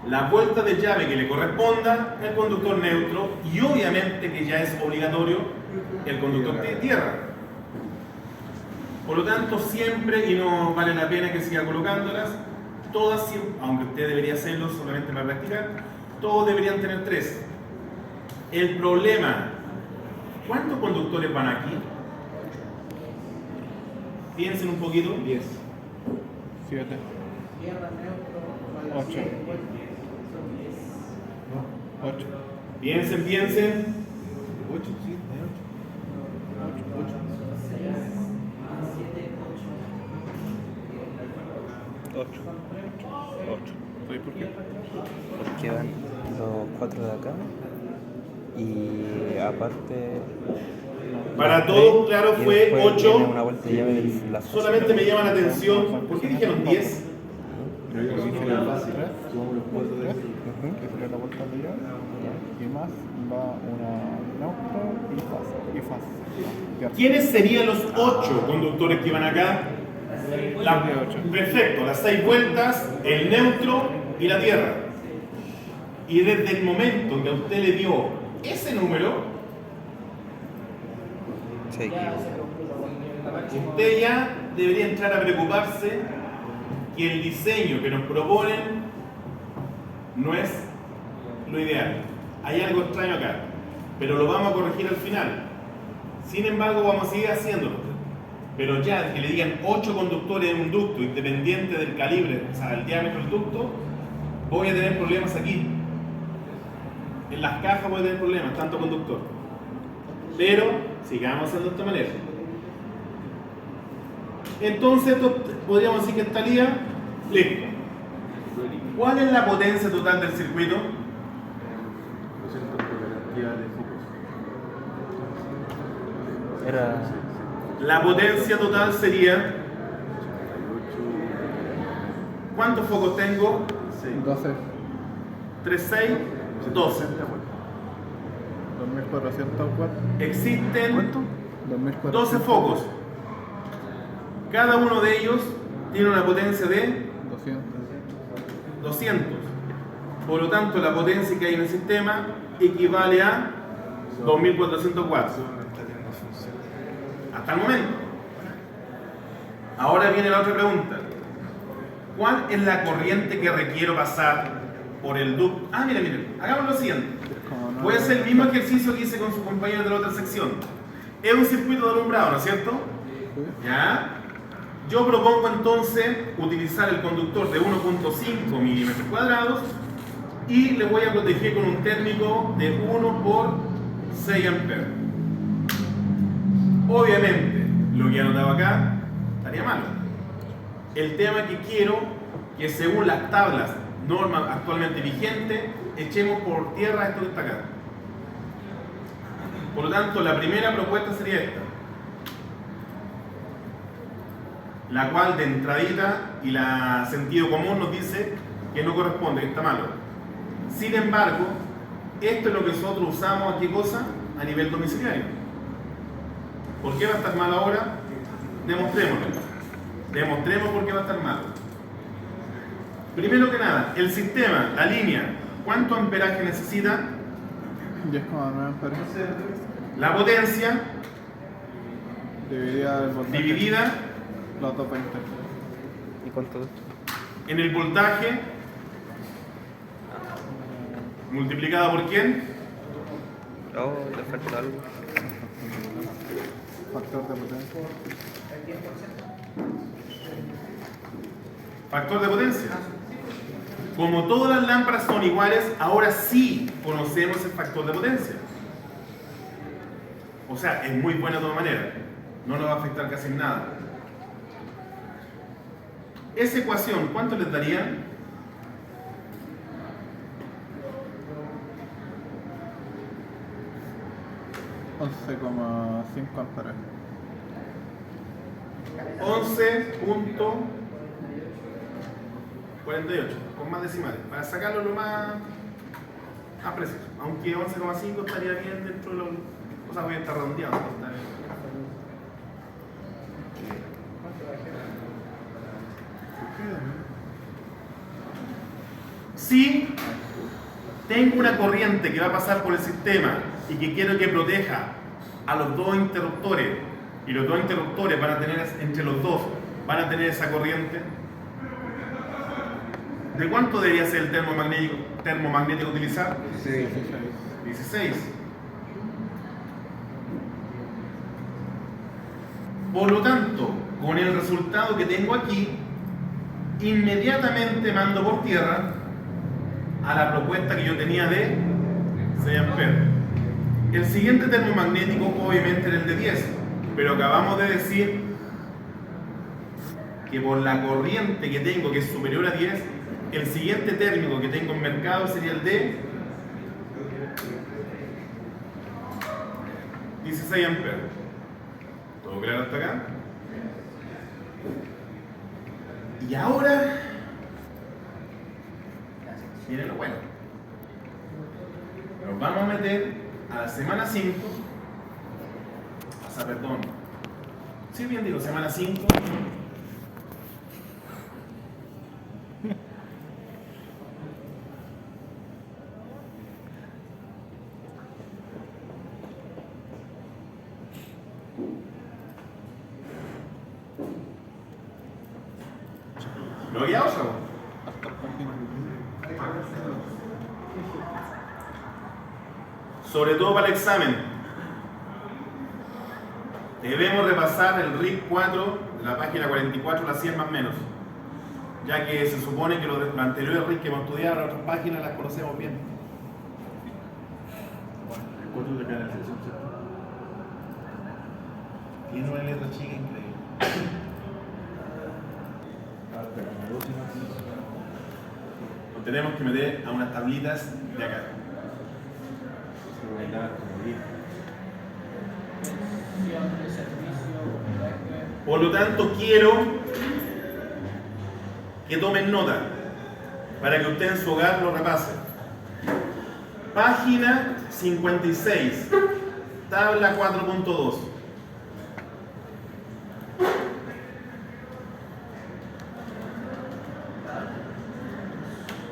La vuelta de llave que le corresponda, el conductor neutro y obviamente que ya es obligatorio el conductor de tierra. Por lo tanto, siempre, y no vale la pena que siga colocándolas, todas, aunque usted debería hacerlo solamente para practicar, todos deberían tener 3. El problema, ¿cuántos conductores van aquí? Piensen un poquito. 10. 7. 8. 8. Piensen. 8, sí, 8. 8. ¿Sabes por qué? Porque van los 4 de acá. Y aparte. Para todos, claro, y fue después 8. viene una vuelta de llave del la Solamente me llama la atención, ¿por qué dijeron 10? Pero yo dije la fácil. Sumamos los 4 de aquí. Que sería la vuelta de llave, y más va una neutro y fase. ¿Quiénes serían los 8 conductores que iban acá? Perfecto, las 6 vueltas, el neutro y la tierra. Y desde el momento que a usted le dio ese número, Se equivoca. usted ya debería entrar a preocuparse que el diseño que nos proponen no es lo ideal. Hay algo extraño acá, pero lo vamos a corregir al final. Sin embargo, vamos a seguir haciéndolo. Pero ya que le digan 8 conductores en un ducto, independiente del calibre, o sea, el diámetro del ducto, voy a tener problemas aquí. En las cajas voy a tener problemas, tanto conductor. Pero sigamos haciendo de esta manera. Entonces, esto podríamos decir que estaría listo. ¿Cuál es la potencia total del circuito? 200 por la cantidad de focos. Era. La potencia total sería. ¿Cuántos focos tengo? 12. 3, 6, 12. 2404. Existen 2400. 12 focos. Cada uno de ellos tiene una potencia de 200. 200. Por lo tanto, la potencia que hay en el sistema equivale a 2404. Hasta el momento. Ahora viene la otra pregunta. ¿Cuál es la corriente que requiero pasar por el ducto? Miren, hagamos lo siguiente. Voy a hacer el mismo ejercicio que hice con su compañero de la otra sección. Es un circuito de alumbrado, ¿no es cierto? ¿Ya? Yo propongo entonces utilizar el conductor de 1.5 milímetros cuadrados y le voy a proteger con un térmico de 1 por 6 amperes. Obviamente, lo que he anotado acá estaría malo. El tema que quiero que según las tablas, normas actualmente vigentes, echemos por tierra esto que está acá. Por lo tanto, la primera propuesta sería esta. la cual de entradita y la sentido común nos dice que no corresponde, que está malo. Sin embargo, esto es lo que nosotros usamos, ¿a qué cosa? A nivel domiciliario. ¿Por qué va a estar mal ahora? Demostrémoslo. Demostremos por qué va a estar mal. Primero que nada, el sistema, la línea, ¿cuánto amperaje necesita? 10,9 amperes. La potencia Dividida el voltaje. dividida Los 220. ¿Y cuánto? en el voltaje multiplicada por ¿quién? Oh, le falta algo. Factor de potencia. Factor de potencia. Como todas las lámparas son iguales, ahora sí conocemos el factor de potencia. O sea, es muy buena de todas maneras. No nos va a afectar casi en nada. Esa ecuación, ¿cuánto les daría? $11,5 amperes. 11.48, con más decimales, para sacarlo lo más preciso. Aunque 11,5 estaría bien dentro de los... O sea, voy a estar redondeado. Está bien. Si tengo una corriente que va a pasar por el sistema y que quiero que proteja a los dos interruptores, y los dos interruptores van a tener, entre los dos, van a tener esa corriente, ¿de cuánto debería ser el termomagnético a utilizar? 16. Por lo tanto, con el resultado que tengo aquí, inmediatamente mando por tierra a la propuesta que yo tenía de 6 amperes. El siguiente termomagnético obviamente era el de 10, pero acabamos de decir que por la corriente que tengo, que es superior a 10, el siguiente térmico que tengo en mercado sería el de 16 amperes. ¿Todo claro hasta acá? Y ahora, miren lo bueno. Nos vamos a meter a la semana 5. O sea, perdón. Sí, bien digo, semana 5. ¿Lo había usado? Sobre todo para el examen, debemos repasar el RIC 4 de la página 44, la 100 más o menos, ya que se supone que los anteriores RIC que hemos estudiado en otras páginas las conocemos bien. El 4 de canalización, ¿cierto? Tiene una letra chica increíble. Nos tenemos que meter a unas tablitas de acá. Por lo tanto, quiero que tomen nota para que usted en su hogar lo repase. Página 56, tabla 4.2.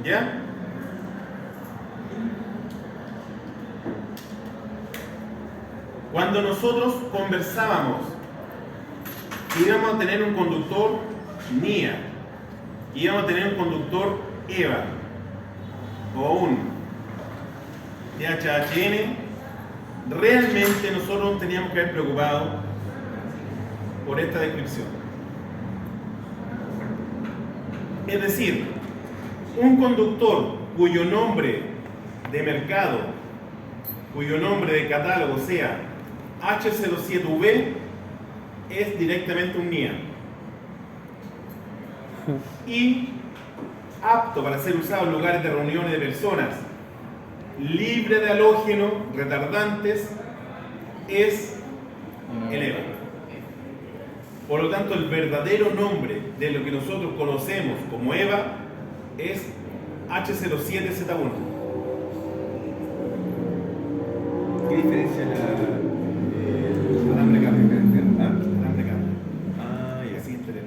¿Ya? Cuando nosotros conversábamos que íbamos a tener un conductor NIA, que íbamos a tener un conductor EVA o un DHHN, realmente nosotros nos teníamos que haber preocupado por esta descripción. Es decir, un conductor cuyo nombre de mercado, cuyo nombre de catálogo sea H07V, es directamente un NIA y apto para ser usado en lugares de reuniones de personas, libre de halógeno, retardantes, es el EVA. Por lo tanto, el verdadero nombre de lo que nosotros conocemos como EVA es H07Z1. ¿Qué diferencia la Alambre cable. ¿Ah? Alambre cable. Ah, Y ya. así interés.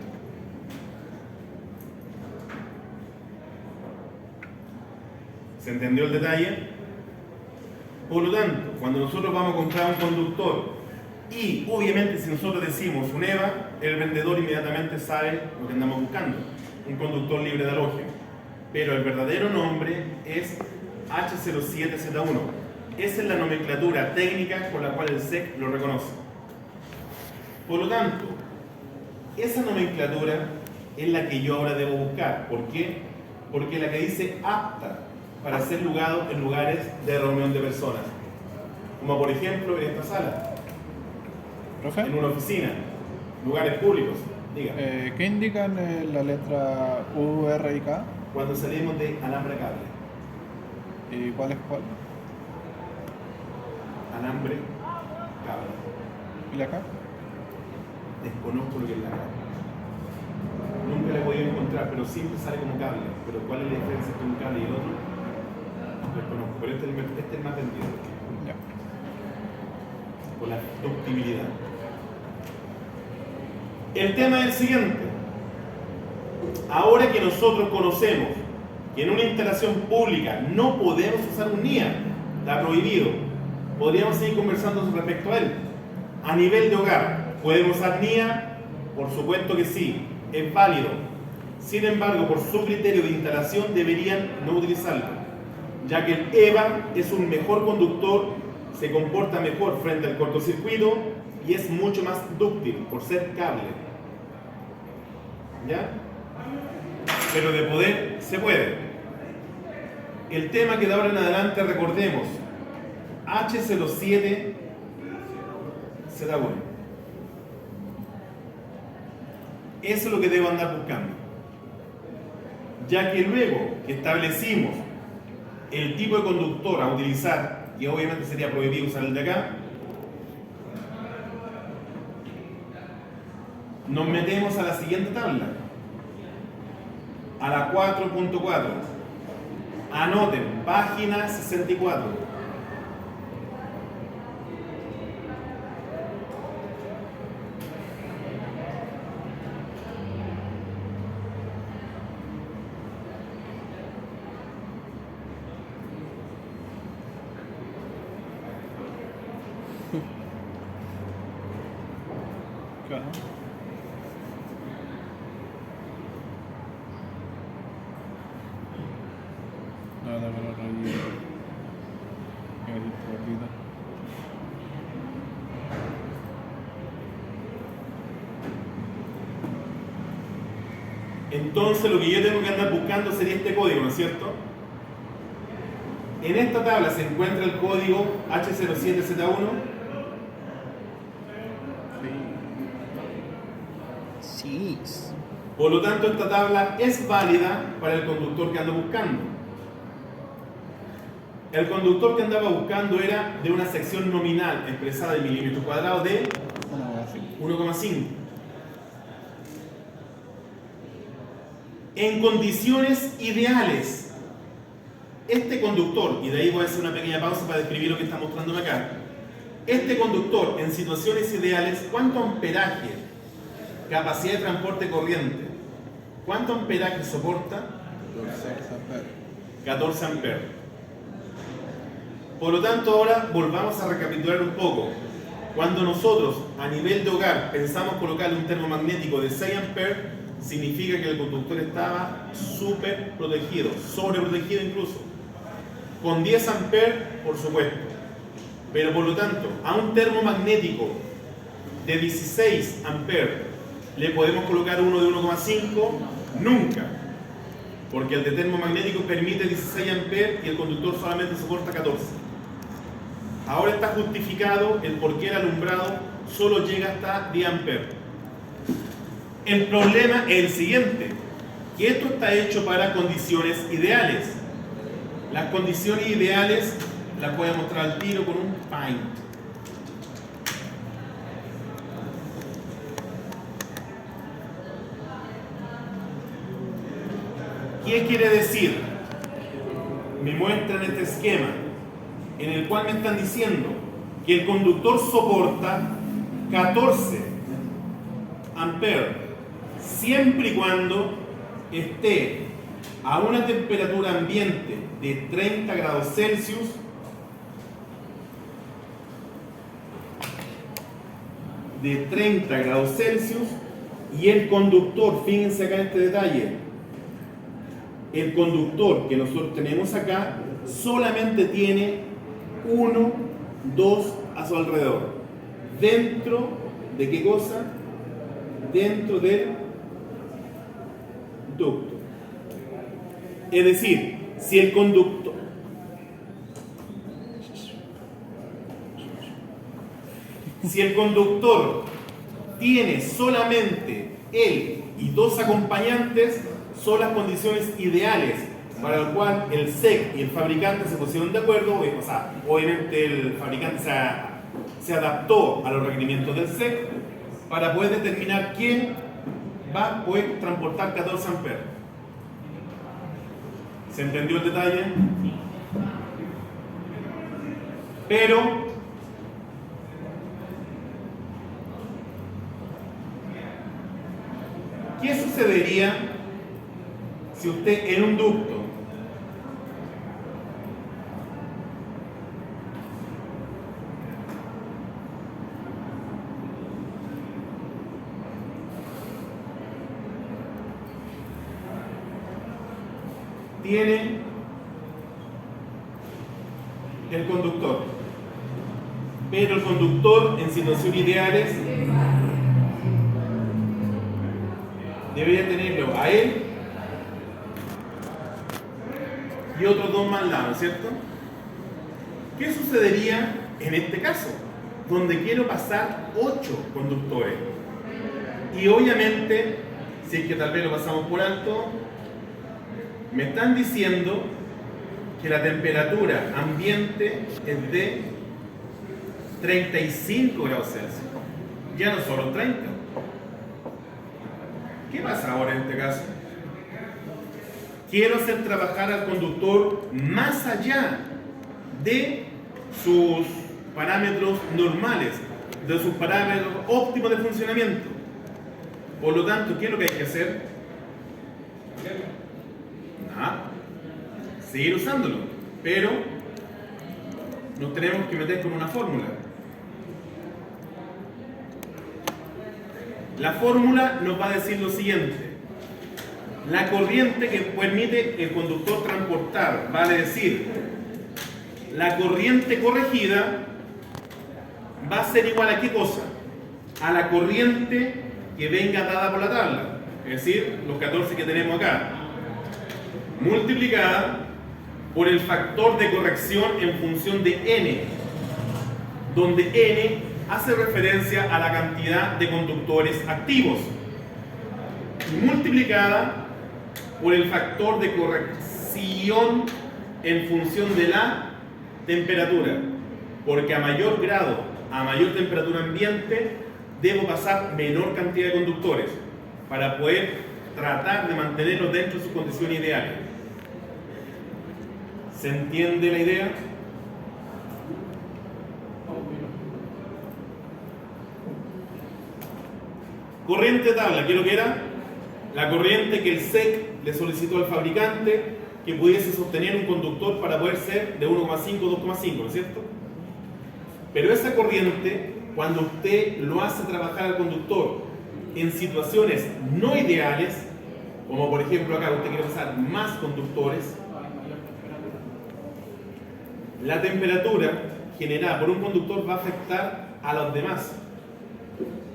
¿Se entendió el detalle? Por lo tanto, cuando nosotros vamos a comprar un conductor y obviamente si nosotros decimos un EVA, el vendedor inmediatamente sabe lo que andamos buscando, un conductor libre de halógeno. Pero el verdadero nombre es H07Z1. Esa es la nomenclatura técnica con la cual el SEC lo reconoce. Por lo tanto, esa nomenclatura es la que yo ahora debo buscar. ¿Por qué? Porque es la que dice apta para ser jugado en lugares de reunión de personas. Como por ejemplo en esta sala, ¿Profe? en una oficina, lugares públicos. Diga, ¿Qué indican la letra U, R y K? cuando salimos de alambre cable, ¿Y cuál es cuál? alambre cable, ¿Y la K? desconozco lo que es la cable. Nunca la he podido encontrar, pero siempre sale como cable. Pero ¿cuál es la diferencia entre un cable y el otro? Desconozco, pero este es el más vendido. Ya. Por la ductibilidad. El tema es el siguiente. Ahora que nosotros conocemos que en una instalación pública no podemos usar un NIA, está prohibido, podríamos seguir conversando respecto a él. A nivel de hogar, ¿podemos usar NIA? Por supuesto que sí, es válido. Sin embargo, por su criterio de instalación deberían no utilizarlo, ya que el EVA es un mejor conductor, se comporta mejor frente al cortocircuito y es mucho más dúctil por ser cable. ¿Ya? Pero de poder se puede. El tema que de ahora en adelante recordemos, H07 Z1. Eso es lo que debo andar buscando. Ya que luego que establecimos el tipo de conductor a utilizar, que obviamente sería prohibido usar el de acá, nos metemos a la siguiente tabla, a la 4.4. Anoten, página 64. Claro. Nada, pero reír. Entonces lo que yo tengo que andar buscando sería este código, ¿no es cierto? En esta tabla se encuentra el código H07Z1. Sí. Por lo tanto, esta tabla es válida para el conductor que ando buscando. El conductor que andaba buscando era de una sección nominal expresada en milímetros cuadrados de 1,5. En condiciones ideales, este conductor, y de ahí voy a hacer una pequeña pausa para describir lo que está mostrándome acá. Este conductor, en situaciones ideales, ¿cuánto amperaje, capacidad de transporte corriente, cuánto amperaje soporta? 14 amperes. Por lo tanto, ahora volvamos a recapitular un poco. Cuando nosotros, a nivel de hogar, pensamos colocarle un termomagnético de 6 amperes, significa que el conductor estaba súper protegido, sobreprotegido incluso. Con 10 amperes, por supuesto. Pero por lo tanto, a un termomagnético de 16 amperes, ¿le podemos colocar uno de 1,5? Nunca. Porque el de termomagnético permite 16 amperes y el conductor solamente soporta 14. Ahora está justificado el por qué el alumbrado solo llega hasta 10 amperes. El problema es el siguiente, que esto está hecho para condiciones ideales. Las condiciones ideales las voy a mostrar al tiro con un Paint. ¿Qué quiere decir? Me muestran este esquema en el cual me están diciendo que el conductor soporta 14 amperes siempre y cuando esté a una temperatura ambiente de 30 grados Celsius y el conductor, fíjense acá en este detalle, el conductor que nosotros tenemos acá solamente tiene 1, 2 a su alrededor. ¿Dentro de qué cosa? Dentro del ducto. Es decir, si el conductor tiene solamente él y 2 acompañantes, son las condiciones ideales para lo cual el SEC y el fabricante se pusieron de acuerdo. O sea, obviamente el fabricante se adaptó a los requerimientos del SEC para poder determinar quién va a poder transportar 14 amperes. ¿Se entendió el detalle? Pero ¿qué sucedería si usted en un ducto tiene el conductor, pero el conductor en situaciones ideales debería tenerlo a él y otros 2 más al lado, ¿cierto? ¿Qué sucedería en este caso? Donde quiero pasar 8 conductores. Y obviamente, si es que tal vez lo pasamos por alto, me están diciendo que la temperatura ambiente es de 35 grados Celsius. Ya no solo 30. ¿Qué pasa ahora en este caso? Quiero hacer trabajar al conductor más allá de sus parámetros normales, de sus parámetros óptimos de funcionamiento. Por lo tanto, ¿qué es lo que hay que hacer? Seguir usándolo, pero nos tenemos que meter con una fórmula. La fórmula nos va a decir lo siguiente: la corriente que permite el conductor transportar, vale decir, la corriente corregida va a ser igual a ¿qué cosa? A la corriente que venga dada por la tabla, es decir, los 14 que tenemos acá, multiplicada por el factor de corrección en función de n, donde n hace referencia a la cantidad de conductores activos, y multiplicada por el factor de corrección en función de la temperatura, porque a mayor grado, a mayor temperatura ambiente, debo pasar menor cantidad de conductores para poder tratar de mantenerlos dentro de sus condiciones ideales. ¿Se entiende la idea? Corriente tabla, ¿qué es lo que era? La corriente que el SEC le solicitó al fabricante que pudiese sostener un conductor para poder ser de 1,5 a 2,5, ¿no es cierto? Pero esa corriente, cuando usted lo hace trabajar al conductor en situaciones no ideales, como por ejemplo acá usted quiere pasar más conductores, la temperatura generada por un conductor va a afectar a los demás.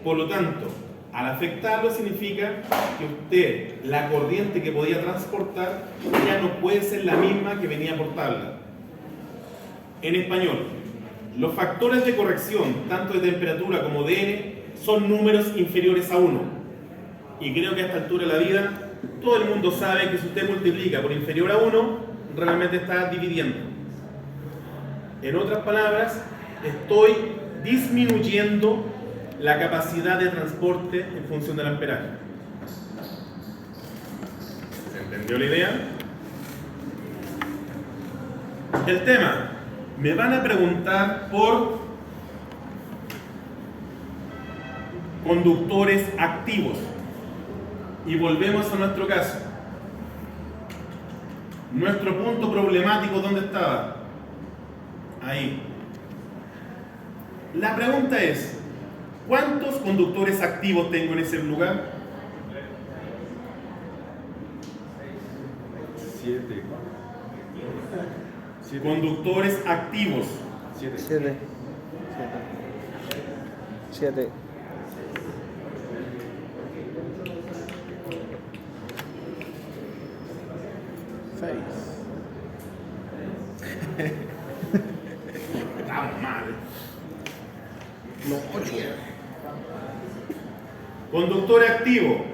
Por lo tanto, al afectarlo significa que usted, la corriente que podía transportar, ya no puede ser la misma que venía por tabla. En español, los factores de corrección, tanto de temperatura como de n, son números inferiores a 1. Y creo que a esta altura de la vida, todo el mundo sabe que si usted multiplica por inferior a 1, realmente está dividiendo. En otras palabras, estoy disminuyendo la capacidad de transporte en función del amperaje. ¿Se ¿Entendió la idea? El tema. Me van a preguntar por conductores activos. Y volvemos a nuestro caso. Nuestro punto problemático, ¿dónde estaba? Ahí. La pregunta es, ¿cuántos conductores activos tengo en ese lugar? 7. Conductores activos. 7. 7. 7. 6. Estamos mal. Los 8. Conductor activo.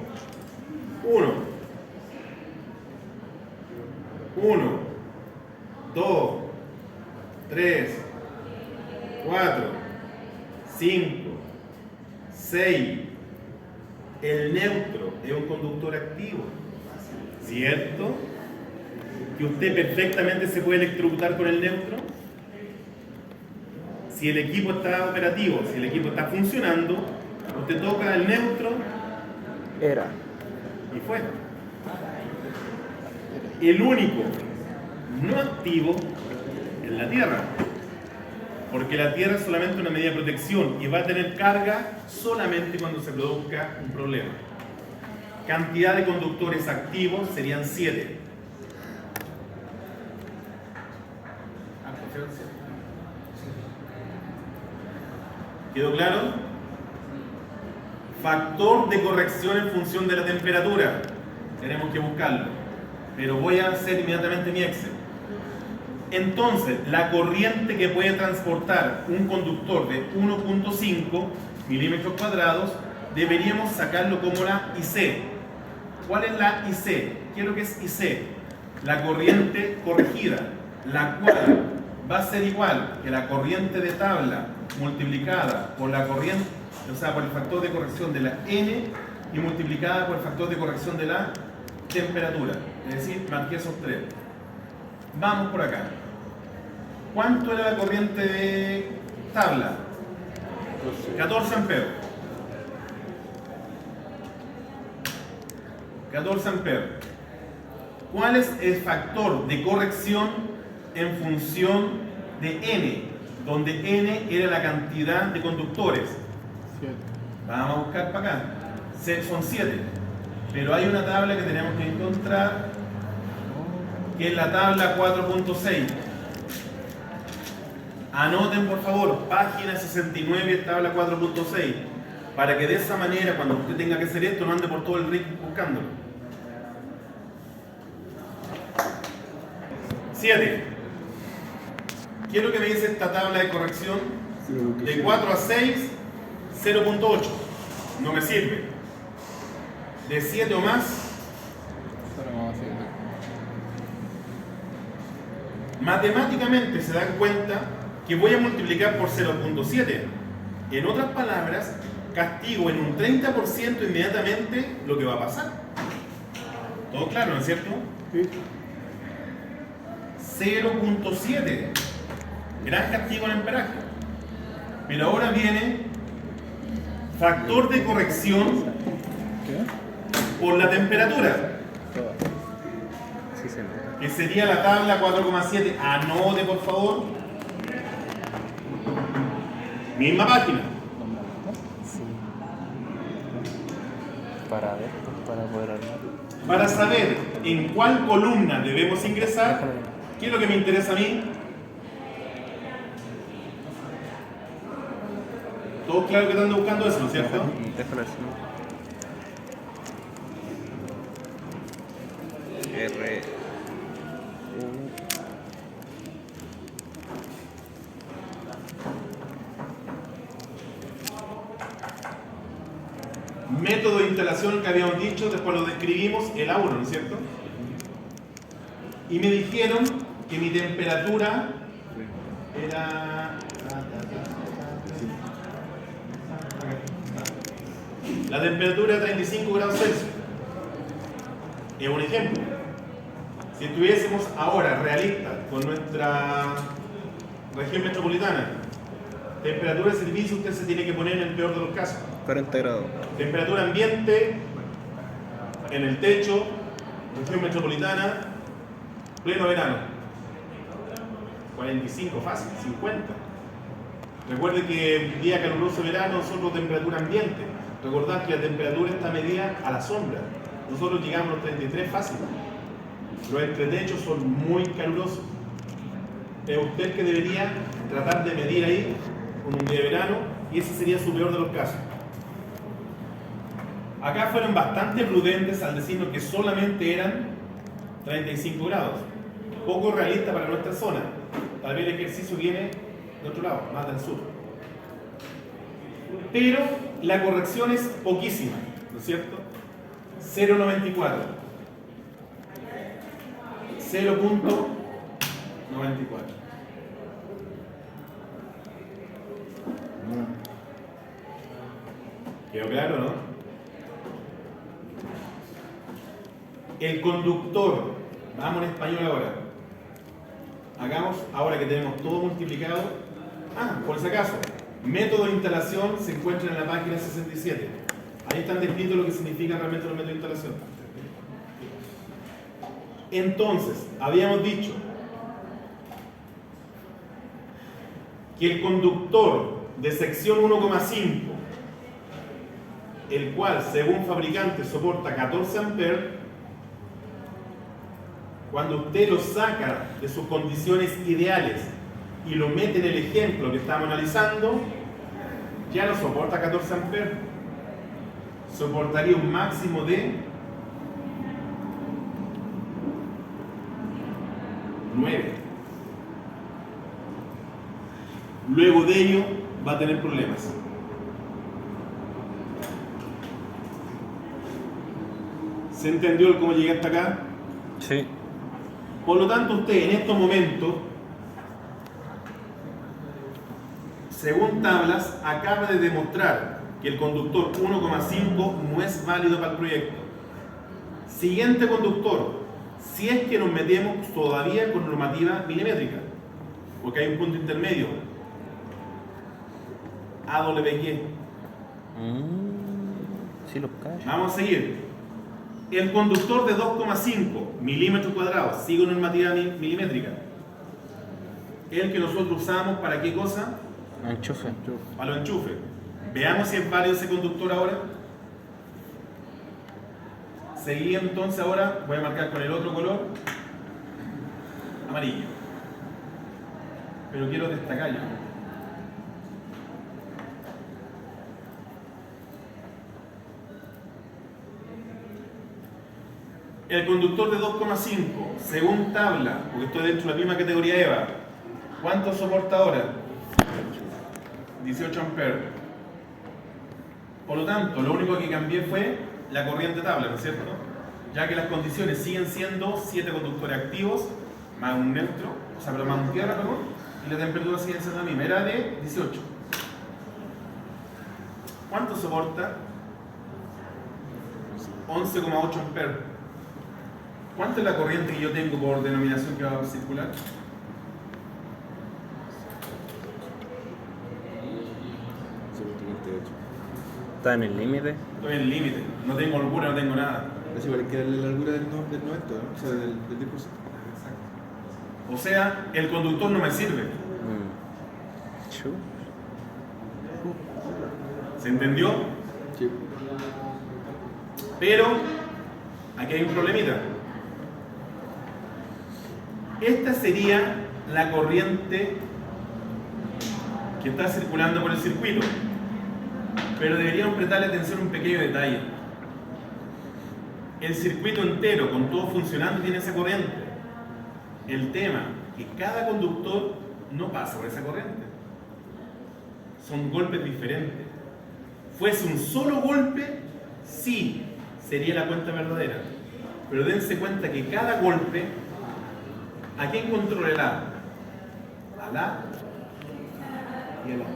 1. 1, 2, 3, 4, 5, 6. El neutro es un conductor activo. ¿Cierto? Que usted perfectamente se puede electrocutar con el neutro. Si el equipo está operativo, si el equipo está funcionando, usted toca el neutro Era. y fue. El único no activo es la Tierra, porque la Tierra es solamente una medida de protección y va a tener carga solamente cuando se produzca un problema. Cantidad de conductores activos serían 7. ¿Quedó claro? Factor de corrección en función de la temperatura. Tenemos que buscarlo. Pero voy a hacer inmediatamente mi Excel. Entonces, la corriente que puede transportar un conductor de 1.5 milímetros cuadrados, deberíamos sacarlo como la IC. ¿Cuál es la IC? ¿Qué es lo que es IC? La corriente corregida, la cual va a ser igual que la corriente de tabla multiplicada por la corriente, o sea, por el factor de corrección de la N y multiplicada por el factor de corrección de la temperatura. Es decir, marqué esos 3. Vamos por acá. ¿Cuánto era la corriente de tabla? 14 amperes. 14 amperes. ¿Cuál es el factor de corrección en función de N? Donde N era la cantidad de conductores. 7. Vamos a buscar para acá. Son 7. Pero hay una tabla que tenemos que encontrar, que es la tabla 4.6. Anoten por favor, página 69, tabla 4.6, para que de esa manera, cuando usted tenga que hacer esto, no ande por todo el RIC buscándolo. 7. Quiero que me dice esta tabla de corrección. De 4 a 6, 0.8. No me sirve. De 7 o más, matemáticamente se dan cuenta que voy a multiplicar por 0.7. En otras palabras, castigo en un 30% inmediatamente lo que va a pasar. ¿Todo claro, no es cierto? Sí. 0.7. Gran castigo en amperaje. Pero ahora viene factor de corrección ¿Qué? por la temperatura, Todas. Sí se nota. que sería la tabla 4.7. Anote por favor. Misma página. Sí. Para ver, para poder armar. Para saber en cuál columna debemos ingresar, ¿qué es lo que me interesa a mí? Todos claro que están buscando eso, ¿no es cierto? Déjalo así. R. U. Método de instalación que habíamos dicho, después lo describimos, el A1, ¿no es cierto? Y me dijeron que mi temperatura era... La temperatura 35 grados Celsius. Es un ejemplo. Si estuviésemos ahora realistas con nuestra región metropolitana, temperatura de servicio usted se tiene que poner en el peor de los casos. 40 grados. Temperatura ambiente, en el techo, región metropolitana, pleno verano. 45, fácil, 50. Recuerde que el día caluroso de verano nosotros temperatura ambiente. Recordad que la temperatura está medida a la sombra. Nosotros llegamos a los 33 fácil. Los entretechos son muy calurosos. Es usted que debería tratar de medir ahí con un día de verano y ese sería su peor de los casos. Acá fueron bastante prudentes al decirnos que solamente eran 35 grados. Poco realista para nuestra zona. Tal vez el ejercicio viene de otro lado, más del sur. Pero la corrección es poquísima, ¿no es cierto? 0,94. 0,94. ¿Quedó claro, no? El conductor, vamos en español ahora. Hagamos, ahora que tenemos todo multiplicado. Por si acaso, método de instalación se encuentra en la página 67. Ahí están descritos lo que significan realmente los métodos de instalación. Entonces, habíamos dicho que el conductor de sección 1,5, el cual según fabricante soporta 14 amperes, cuando usted lo saca de sus condiciones ideales y lo mete en el ejemplo que estamos analizando, ya no soporta 14 amperes, soportaría un máximo de 9. Luego de ello va a tener problemas. ¿Se entendió el cómo llegué hasta acá? Sí. Por lo tanto, usted en estos momentos, según tablas, acaba de demostrar que el conductor 1,5 no es válido para el proyecto. Siguiente conductor, si es que nos metemos todavía con normativa milimétrica, porque hay un punto intermedio, AWG. Sí, los callo. Vamos a seguir. El conductor de 2,5 milímetros cuadrados, sigue normativa milimétrica. El que nosotros usamos para qué cosa? Enchufe. Para los enchufes. Veamos si es válido ese conductor ahora. Seguí entonces ahora, voy a marcar con el otro color, amarillo. Pero quiero destacarlo. El conductor de 2,5, según tabla, porque estoy dentro de la misma categoría EVA, ¿cuánto soporta ahora? 18 amperes. Por lo tanto, lo único que cambié fue la corriente tabla, ¿no es cierto? Ya que las condiciones siguen siendo 7 conductores activos, más un neutro, o sea, pero más un tierra, perdón, y la temperatura sigue siendo la misma, era de 18. ¿Cuánto soporta? 11,8 amperes. ¿Cuánto es la corriente que yo tengo por denominación que va a circular? Está en el límite. Estoy en el límite, no tengo holgura, no tengo nada. Es igual que la largura del 90, ¿no? O sea, del 10%. O sea, el conductor no me sirve. Chu. ¿Se entendió? Sí. Pero aquí hay un problemita. Esta sería la corriente que está circulando por el circuito. Pero deberíamos prestarle atención a un pequeño detalle. El circuito entero, con todo funcionando, tiene esa corriente. El tema es que cada conductor no pasa por esa corriente. Son golpes diferentes. Fuese un solo golpe, sí, sería la cuenta verdadera. Pero dense cuenta que cada golpe, ¿a quién controla el A? Al A y al A.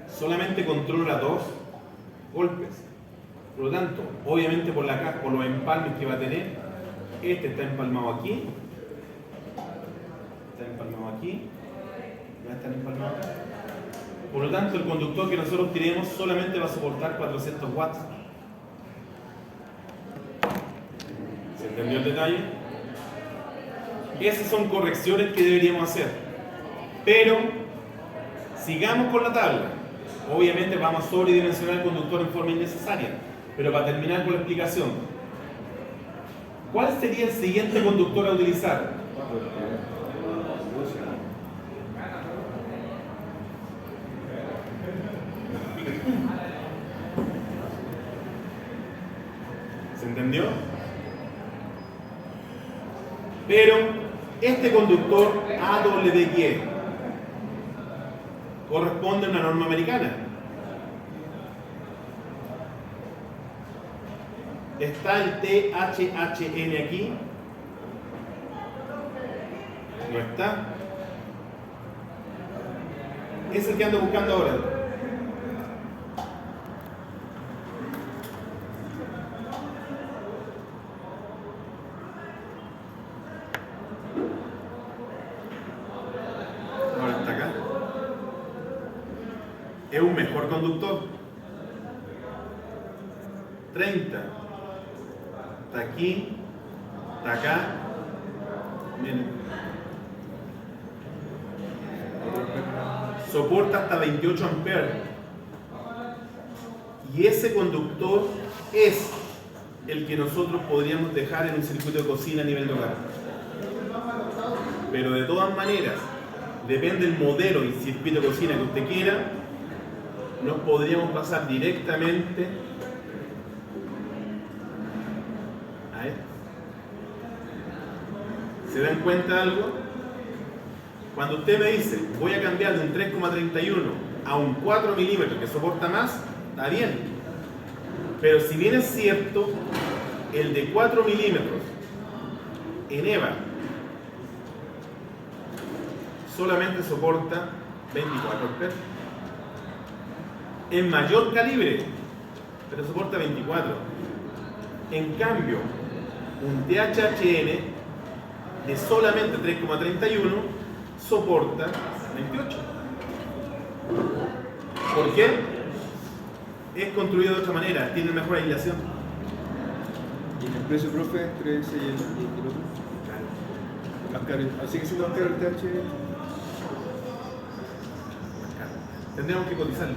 Solamente controla 2 golpes. Por lo tanto, obviamente por los empalmes que va a tener, Este está empalmado aquí. Está empalmado aquí. Va a estar empalmado acá. Por lo tanto, el conductor que nosotros tiremos solamente va a soportar 400 watts. ¿Se entendió el detalle? Esas son correcciones que deberíamos hacer. Pero, sigamos con la tabla. Obviamente vamos a sobredimensionar el conductor en forma innecesaria. Pero para terminar con la explicación, ¿cuál sería el siguiente conductor a utilizar? ¿Se entendió? Pero este conductor AWY corresponde a una norma americana. ¿Está el THHN aquí? No está. Es el que ando buscando ahora. Ahora está acá. Es un mejor conductor. 30. Está aquí, está acá. Miren. Soporta hasta 28 amperes. Y ese conductor es el que nosotros podríamos dejar en un circuito de cocina a nivel de hogar. Pero de todas maneras, depende del modelo y circuito de cocina que usted quiera, nos podríamos pasar directamente a esto. ¿Se dan cuenta de algo? Cuando usted me dice, voy a cambiar de un 3,31 a un 4 milímetros que soporta más, está bien. Pero si bien es cierto, el de 4 milímetros en EVA solamente soporta 24 amperes. En mayor calibre, pero soporta 24. En cambio, un THHN de solamente 3,31 soporta 28. ¿Por qué? Es construido de otra manera, tiene mejor aislación. ¿Y en el precio, profe, entre ese y el otro? Más caro. ¿Así que siendo más caro el TH? Tendríamos que cotizarlo,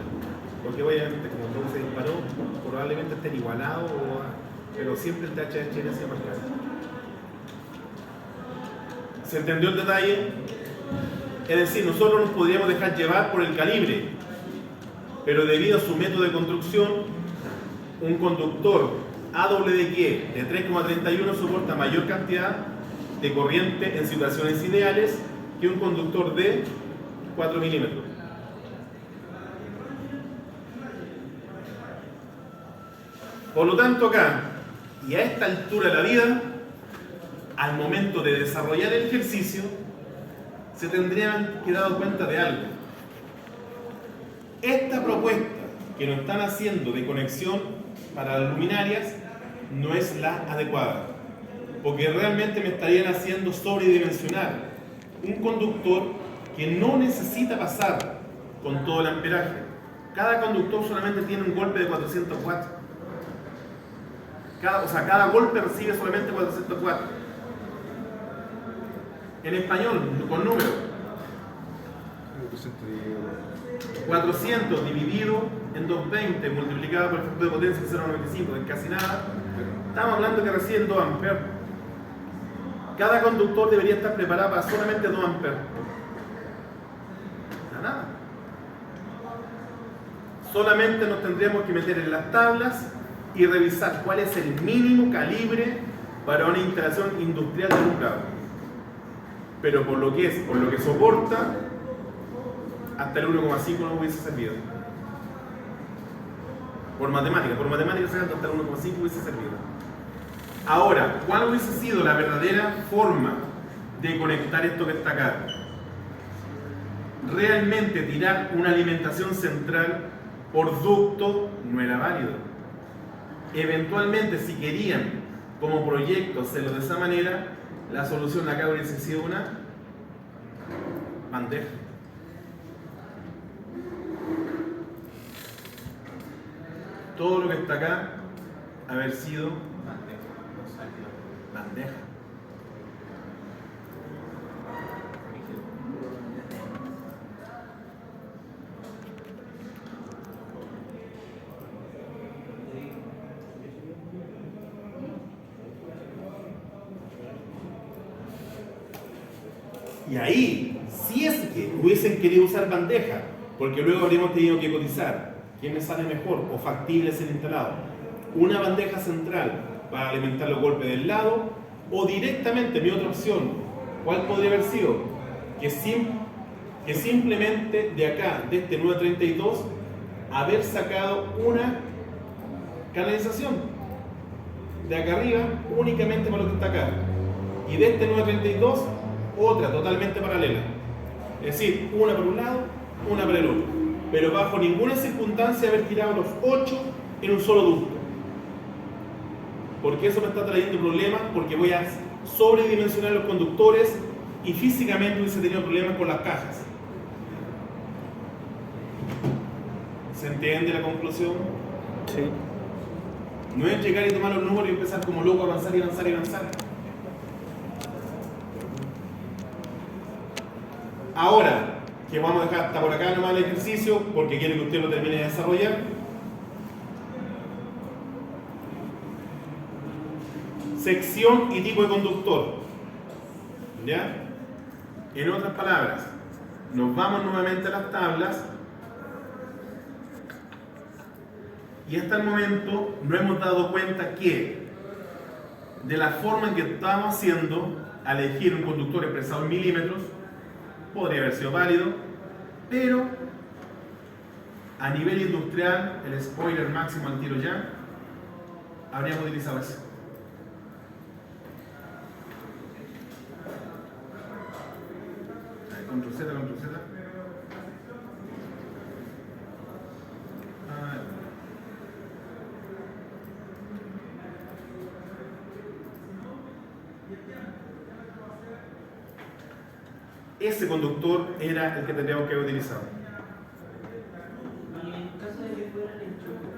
porque obviamente como todo se disparó, probablemente estén igualados, pero siempre el THHN sea más caro. ¿Se entendió el detalle? Es decir, nosotros nos podríamos dejar llevar por el calibre, pero debido a su método de construcción, un conductor AWY de 3,31 soporta mayor cantidad de corriente en situaciones ideales que un conductor de 4 milímetros. Por lo tanto, acá, y a esta altura de la vida, al momento de desarrollar el ejercicio, se tendrían que dar cuenta de algo. Esta propuesta que nos están haciendo de conexión para las luminarias no es la adecuada, porque realmente me estarían haciendo sobredimensionar un conductor que no necesita pasar con todo el amperaje. Cada conductor solamente tiene un golpe de 400 watts. Cada golpe recibe solamente 400 watts. En español, con números. 400 dividido en 220 multiplicado por el factor de potencia que es 0,95, es casi nada. Estamos hablando que reciben 2 amperes. Cada conductor debería estar preparado para solamente 2 amperes. Nada. Solamente nos tendríamos que meter en las tablas y revisar cuál es el mínimo calibre para una instalación industrial de alumbrado. Pero por lo que soporta, hasta el 1,5 no hubiese servido. Por matemáticas hasta el 1,5 hubiese servido. Ahora, ¿cuál hubiese sido la verdadera forma de conectar esto que está acá? Realmente tirar una alimentación central por ducto no era válido. Eventualmente, si querían como proyecto hacerlo de esa manera, la solución acá hubiese sido una bandeja. Todo lo que está acá haber sido bandeja. Y ahí, si es que hubiesen querido usar bandeja, porque luego habríamos tenido que cotizar quién me sale mejor o factible ser instalado, una bandeja central para alimentar los golpes del lado, o directamente mi otra opción, ¿cuál podría haber sido? Que simplemente de acá, de este 932, haber sacado una canalización de acá arriba únicamente para lo que está acá, y de este 932 otra totalmente paralela, es decir, una por un lado, una por el otro, pero bajo ninguna circunstancia haber tirado los 8 en un solo ducto, porque eso me está trayendo problemas, porque voy a sobredimensionar los conductores y físicamente hubiese tenido problemas con las cajas. ¿Se entiende la conclusión? Sí. No es llegar y tomar los números y empezar como loco a avanzar y avanzar y avanzar. Ahora, que vamos a dejar hasta por acá nomás el ejercicio, porque quiero que usted lo termine de desarrollar. Sección y tipo de conductor. ¿Ya? En otras palabras, nos vamos nuevamente a las tablas. Y hasta el momento no hemos dado cuenta que de la forma en que estamos haciendo, al elegir un conductor expresado en milímetros, podría haber sido válido, pero a nivel industrial, el spoiler máximo al tiro ya, habríamos utilizado eso. Control Z, Control Z. Ese conductor era el que tendríamos que haber utilizado. Y en caso de que fuera el enchufe,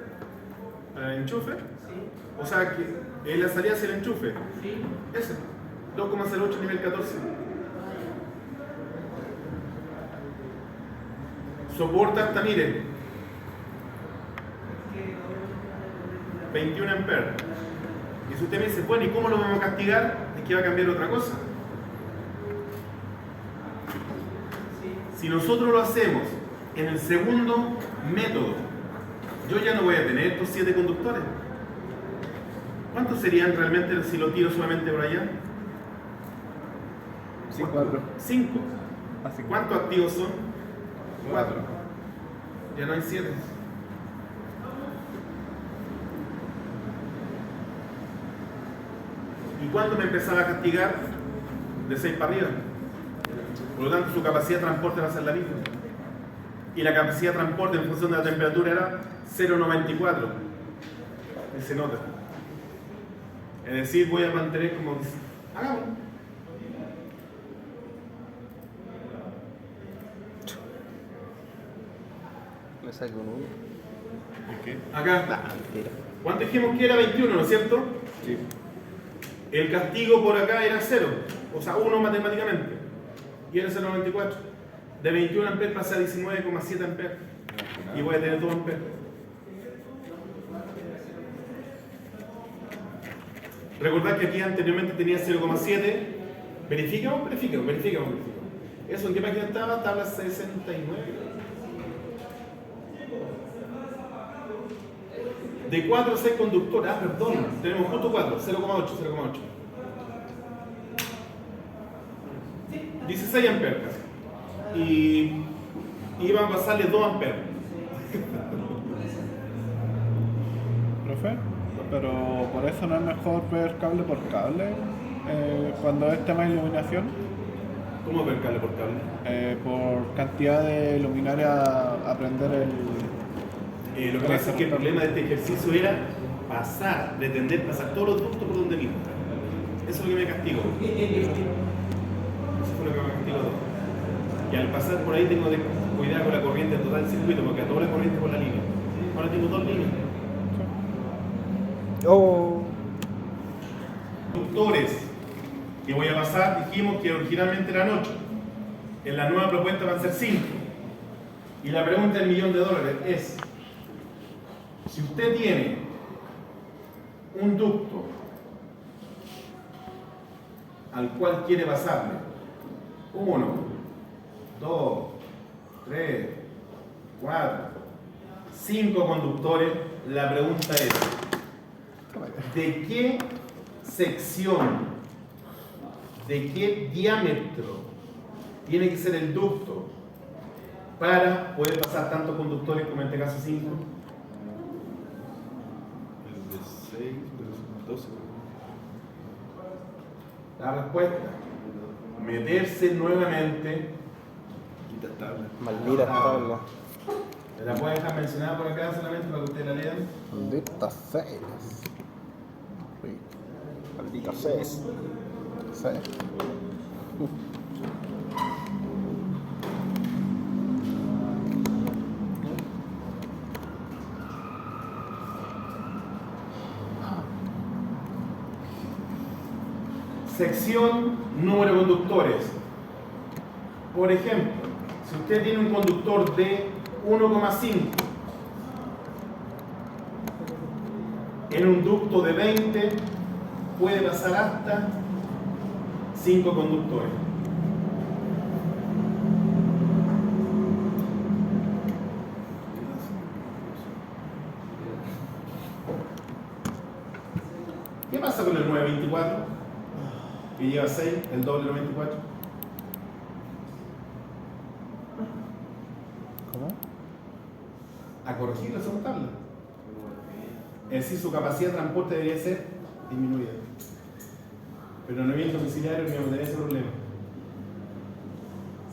¿El enchufe? sí, O sea, que en la salida es el enchufe. sí, Ese. 2,08 nivel 14. Soporta hasta, miren, 21 amperes. Y si usted me dice, bueno, ¿y cómo lo vamos a castigar? Es que va a cambiar otra cosa. Si nosotros lo hacemos en el segundo método, yo ya no voy a tener estos 7 conductores. ¿Cuántos serían realmente si lo tiro solamente por allá? 4. 5. Así. ¿Cuántos activos son? 4. Ya no hay 7. ¿Y cuándo me empezaba a castigar? De 6 para arriba. Por lo tanto, su capacidad de transporte va a ser la misma. Y la capacidad de transporte en función de la temperatura era 0,94. Y se nota. Es decir, voy a mantener como... Hagamos. Me saco un 1. ¿Qué? Acá. Mentira. ¿Cuánto dijimos que era? 21, ¿no es cierto? Sí. El castigo por acá era 0. O sea, 1 matemáticamente. Y era 0,94. De 21 amperes pasa a 19,7 amperes. Y voy a tener 2 amperes. Recordad que aquí anteriormente tenía 0,7. Verificamos. ¿Eso en qué página estaba? Tabla 69. De 4 a 6 conductores. Ah, perdón. Tenemos justo 4. 0,8. 16 amperes casi. Y iban a pasarle 2 amperes. Profe, pero por eso no es mejor ver cable por cable cuando es tema de iluminación. ¿Cómo ver cable por cable? Por cantidad de luminaria a prender el... Lo que pasa es que el problema de este ejercicio era pretender pasar todos los ductos por donde mismo. Eso es lo que me castigó. Eso fue lo que me castigó todo. Y al pasar por ahí tengo que cuidar con la corriente total del circuito, porque a toda la corriente por la línea. Ahora tengo dos líneas. Oh. Conductores que voy a pasar, dijimos que originalmente eran 8. En la nueva propuesta van a ser 5. Y la pregunta del $1.000.000 es: si usted tiene un ducto al cual quiere pasarle 1, 2, 3, 4, 5 conductores, la pregunta es: ¿de qué sección, de qué diámetro tiene que ser el ducto para poder pasar tantos conductores como en este caso 5? El de 6, de 12. La respuesta: meterse nuevamente. Quita tabla. Maldita tabla. ¿Me la pueden dejar mencionar por acá solamente para que ustedes la lean? Maldita sea. Sí. Maldita sea. Sí. Sección, número de conductores. Por ejemplo, si usted tiene un conductor de 1,5 en un ducto de 20, puede pasar hasta 5 conductores. ¿Qué pasa con el 924? Que lleva 6, el doble de 94. ¿Cómo? A corregir la segunda tabla. Es decir, su capacidad de transporte debería ser disminuida. Pero en el ambiente domiciliario no vamos a tener ese problema.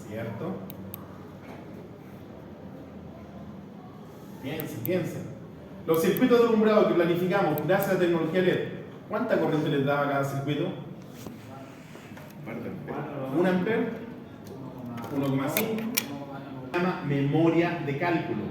¿Cierto? Piensen. Los circuitos de alumbrado que planificamos gracias a la tecnología LED, ¿cuánta corriente les daba cada circuito? 1 ampere, 1,5. Se llama memoria de cálculo.